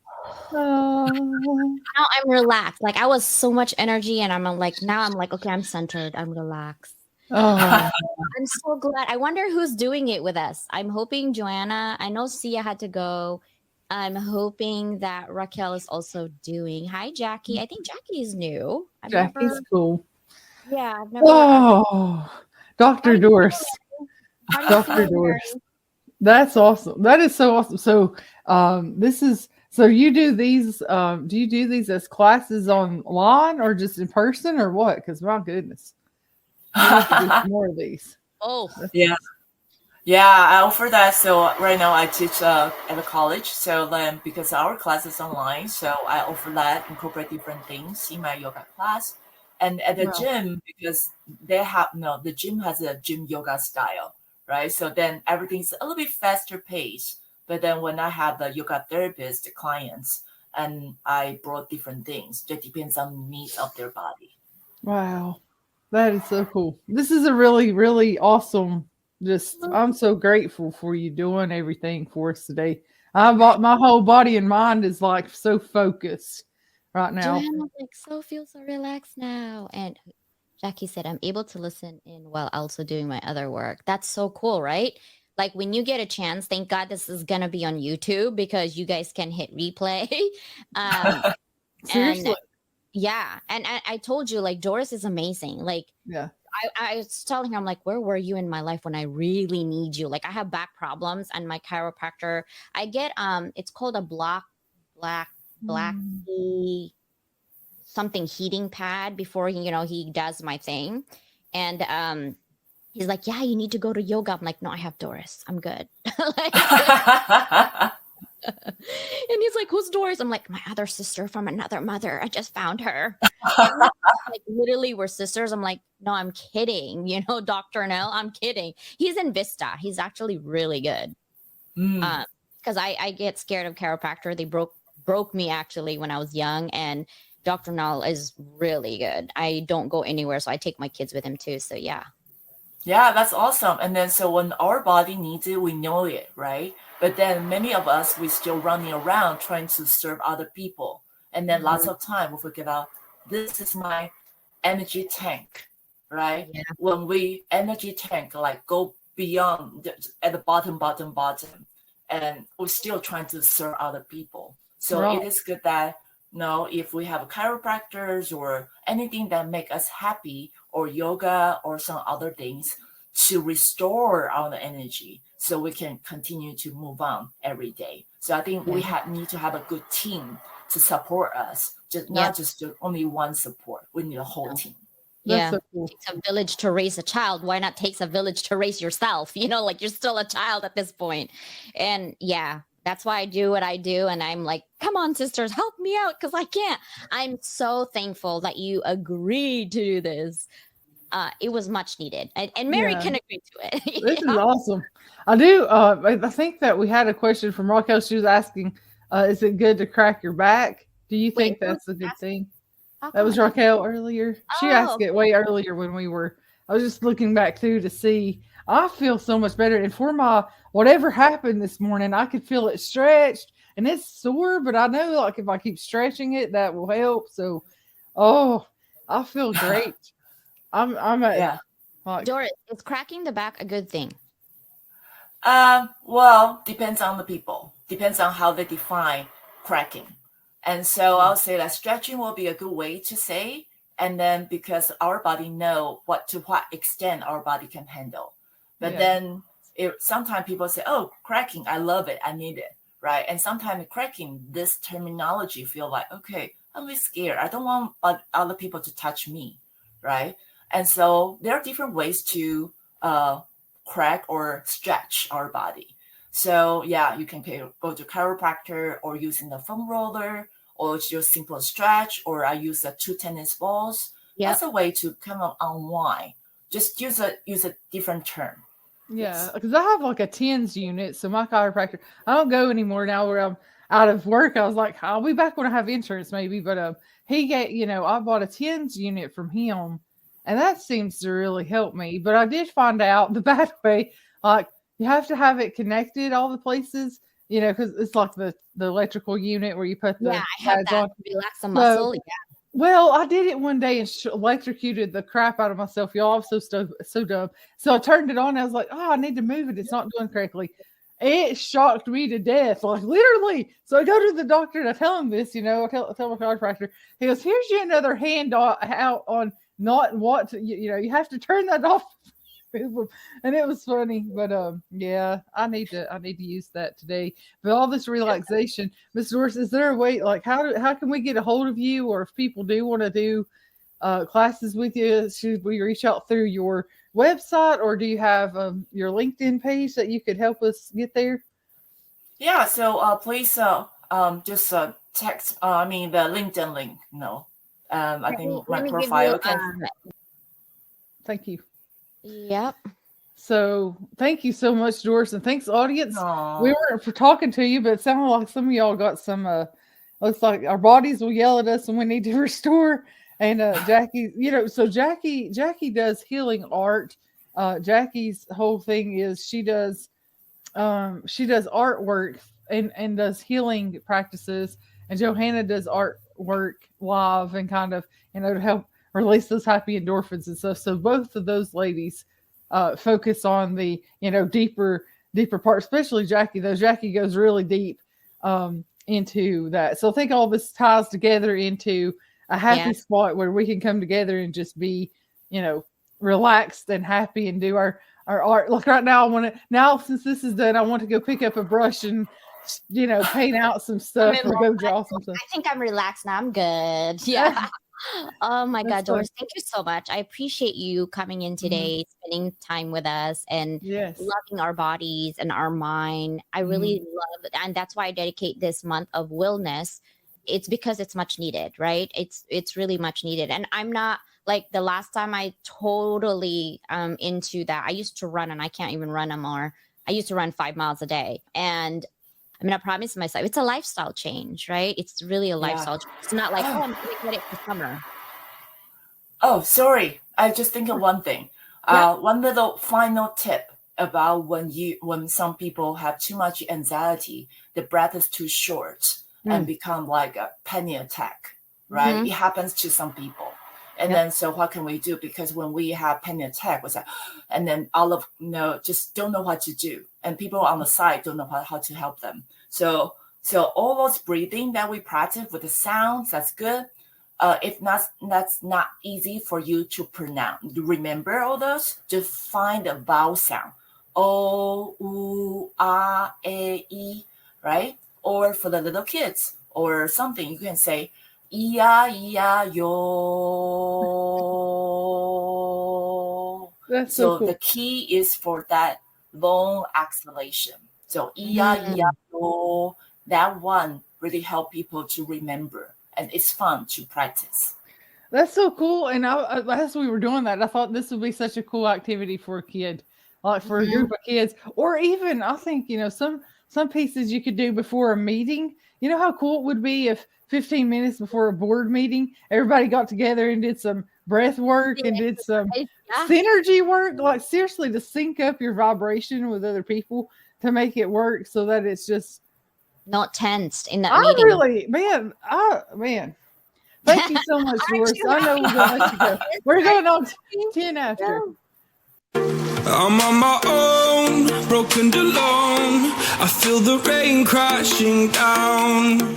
Now I'm relaxed. Like I was so much energy and now I'm like, okay, I'm centered. I'm relaxed. Oh, I'm so glad. I wonder who's doing it with us. I'm hoping Joanna, I know Sia had to go. I'm hoping that Raquel is also doing. Hi, Jackie. I think Jackie is new. Jackie's cool. Yeah, I've never. Oh, Dr. Doris. How do you Dr. feel, Doris. Mary? That's awesome. That is so awesome. So, so you do these, do you do these as classes online or just in person or what? Because my goodness, we have to do some more of these. Oh, Yeah. Yeah, I offer that. So right now I teach at a college. So then because our class is online, so I offer that, incorporate different things in my yoga class. And at the Wow. gym, because the gym has a gym yoga style, right? So then everything's a little bit faster paced. But then when I have the yoga therapist clients, and I brought different things, that depends on the needs of their body. Wow. That is so cool. This is a really, really awesome. I'm so grateful for you doing everything for us today. My whole body and mind is like so focused right now. Joanna's like, feel so relaxed now. And Jackie said, I'm able to listen in while also doing my other work. That's so cool, right? Like when you get a chance, thank God this is going to be on YouTube because you guys can hit replay. Seriously. And yeah. And I told you, like, Doris is amazing. Like, Yeah. I was telling her, I'm like, where were you in my life when I really need you? Like I have back problems and my chiropractor, I get, it's called a black tea, something heating pad before he does my thing. And, he's like, yeah, you need to go to yoga. I'm like, no, I have Doris. I'm good. And he's like, who's Doris? I'm like, my other sister from another mother. I just found her. And like literally we're sisters. I'm like, no, I'm kidding. Dr. Nell, I'm kidding. He's in Vista. He's actually really good. Because I get scared of chiropractor. They broke me actually when I was young, and Dr. Nell is really good. I don't go anywhere, so I take my kids with him too. So yeah. Yeah, that's awesome. And then so when our body needs it, we know it, right? But then many of us, we still running around trying to serve other people. And then lots of time we forget about, this is my energy tank, right? Yeah. When we energy tank, like go beyond at the bottom, and we're still trying to serve other people. So Right. it is good that, if we have chiropractors or anything that make us happy, or yoga or some other things to restore our energy so we can continue to move on every day. So I think we need to have a good team to support us, not just only one support. We need a whole team. Yeah. So cool. It takes a village to raise a child. Why not takes a village to raise yourself? Like you're still a child at this point. And yeah, that's why I do what I do. And I'm like, come on, sisters, help me out because I can't. I'm so thankful that you agreed to do this. It was much needed. And Mary can agree to it. This is awesome. I do. I think that we had a question from Raquel. She was asking, is it good to crack your back? Do you think that's a good thing? That was Raquel earlier. She asked it way earlier when I was just looking back through to see. I feel so much better. And for my, whatever happened this morning, I could feel it stretched and it's sore, but I know like if I keep stretching it, that will help. So, I feel great. I'm at, like, Doris, is cracking the back a good thing? Well, depends on the people. Depends on how they define cracking. And so I'll say that stretching will be a good way to say, and then because our body know to what extent our body can handle. But then sometimes people say, oh, cracking, I love it, I need it, right? And sometimes cracking, this terminology feel like, okay, I'm a bit scared. I don't want other people to touch me, right? And so there are different ways to crack or stretch our body. So you can go to chiropractor or using the foam roller, or it's just simple stretch, or I use the 2 tennis balls. Yep. That's a way to kind of unwind. Just use a different term. Yeah, because I have like a TENS unit. So my chiropractor, I don't go anymore now where I'm out of work. I was like, I'll be back when I have insurance maybe. But he I bought a TENS unit from him. And that seems to really help me. But I did find out the bad way, like you have to have it connected all the places, because it's like the electrical unit where you put the I have that on. To relax the muscle. So, well, I did it one day and electrocuted the crap out of myself. Y'all, I'm so dumb. So I turned it on. And I was like, I need to move it. It's not doing correctly. It shocked me to death, like literally. So I go to the doctor and I tell him this, I tell my chiropractor. He goes, here's you another hand out on not what to, you have to turn that off. And it was funny, but I need to use that today. But all this relaxation, Miss Doris, is there a way, like how can we get a hold of you, or if people do want to do classes with you, should we reach out through your website, or do you have your LinkedIn page that you could help us get there? Yeah, so please just text the LinkedIn link. I think my profile thank you. Yep. So thank you so much, Doris, and thanks, audience. Aww. We weren't for talking to you, but it sounded like some of y'all got some looks like our bodies will yell at us and we need to restore. And Jackie, so Jackie does healing art. Jackie's whole thing is she does artwork and does healing practices, and Johanna does artwork live and kind of to help release those happy endorphins and stuff. So both of those ladies focus on the deeper part, especially Jackie. Though Jackie goes really deep into that. So I think all this ties together into a happy spot where we can come together and just be relaxed and happy and do our art. Like right now, now since this is done, I want to go pick up a brush and, paint out some stuff or go draw some stuff. I think I'm relaxed now. I'm good. Yeah. Oh my God, Doris, thank you so much. I appreciate you coming in today, spending time with us and loving our bodies and our mind. I really love it. And that's why I dedicate this month of wellness. It's because it's much needed, right? It's really much needed. And I'm not like the last time I totally into that. I used to run and I can't even run anymore. I used to run 5 miles a day. And I mean, I promised myself it's a lifestyle change, right? It's really a lifestyle change. It's not like, I'm going to get it for summer. Oh, sorry. I just think of one thing. One little final tip about when some people have too much anxiety, the breath is too short and become like a panic attack, right? It happens to some people. And then, so what can we do? Because when we have panic attack, was like, and then just don't know what to do. And people on the side don't know how to help them. So all those breathing that we practice with the sounds, that's good. If that's not easy for you to pronounce, remember all those, just find a vowel sound. O, U, A, E, right? Or for the little kids or something, you can say, yo. That's so cool. The key is for that long exhalation. So yo, that one really help people to remember, and it's fun to practice. That's so cool. And as we were doing that, I thought this would be such a cool activity for a kid, like for a group of kids, or even I think some pieces you could do before a meeting. You know how cool it would be if 15 minutes before a board meeting, everybody got together and did some breath work and did some synergy work, like seriously to sync up your vibration with other people to make it work so that it's just not tensed in that meeting. Man. Thank you so much, Doris. I know we're going to let you go. We're going on 10 after. I'm on my own, broken alone. I feel the rain crashing down.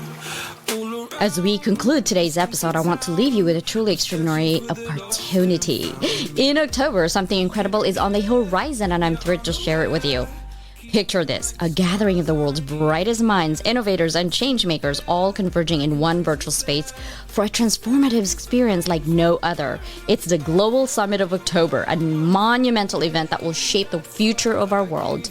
As we conclude today's episode, I want to leave you with a truly extraordinary opportunity. In October, something incredible is on the horizon, and I'm thrilled to share it with you. Picture this, a gathering of the world's brightest minds, innovators, and change makers all converging in one virtual space for a transformative experience like no other. It's the Global Summit of October, a monumental event that will shape the future of our world.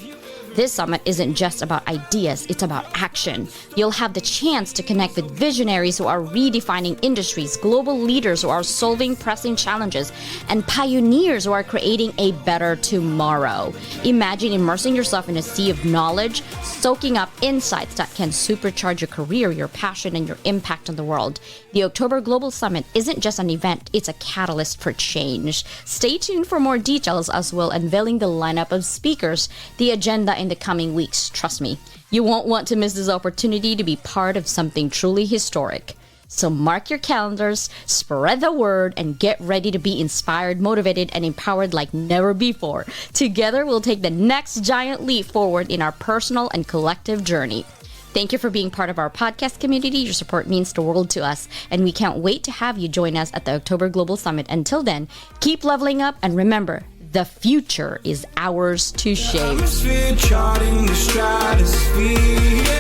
This summit isn't just about ideas, it's about action. You'll have the chance to connect with visionaries who are redefining industries, global leaders who are solving pressing challenges, and pioneers who are creating a better tomorrow. Imagine immersing yourself in a sea of knowledge, soaking up insights that can supercharge your career, your passion, and your impact on the world. The October Global Summit isn't just an event, it's a catalyst for change. Stay tuned for more details as well, unveiling the lineup of speakers, the agenda in the coming weeks. Trust me, you won't want to miss this opportunity to be part of something truly historic. So mark your calendars, spread the word, and get ready to be inspired, motivated, and empowered like never before. Together, we'll take the next giant leap forward in our personal and collective journey. Thank you for being part of our podcast community. Your support means the world to us, and we can't wait to have you join us at the October Global Summit. Until then, keep leveling up, and remember, the future is ours to shape.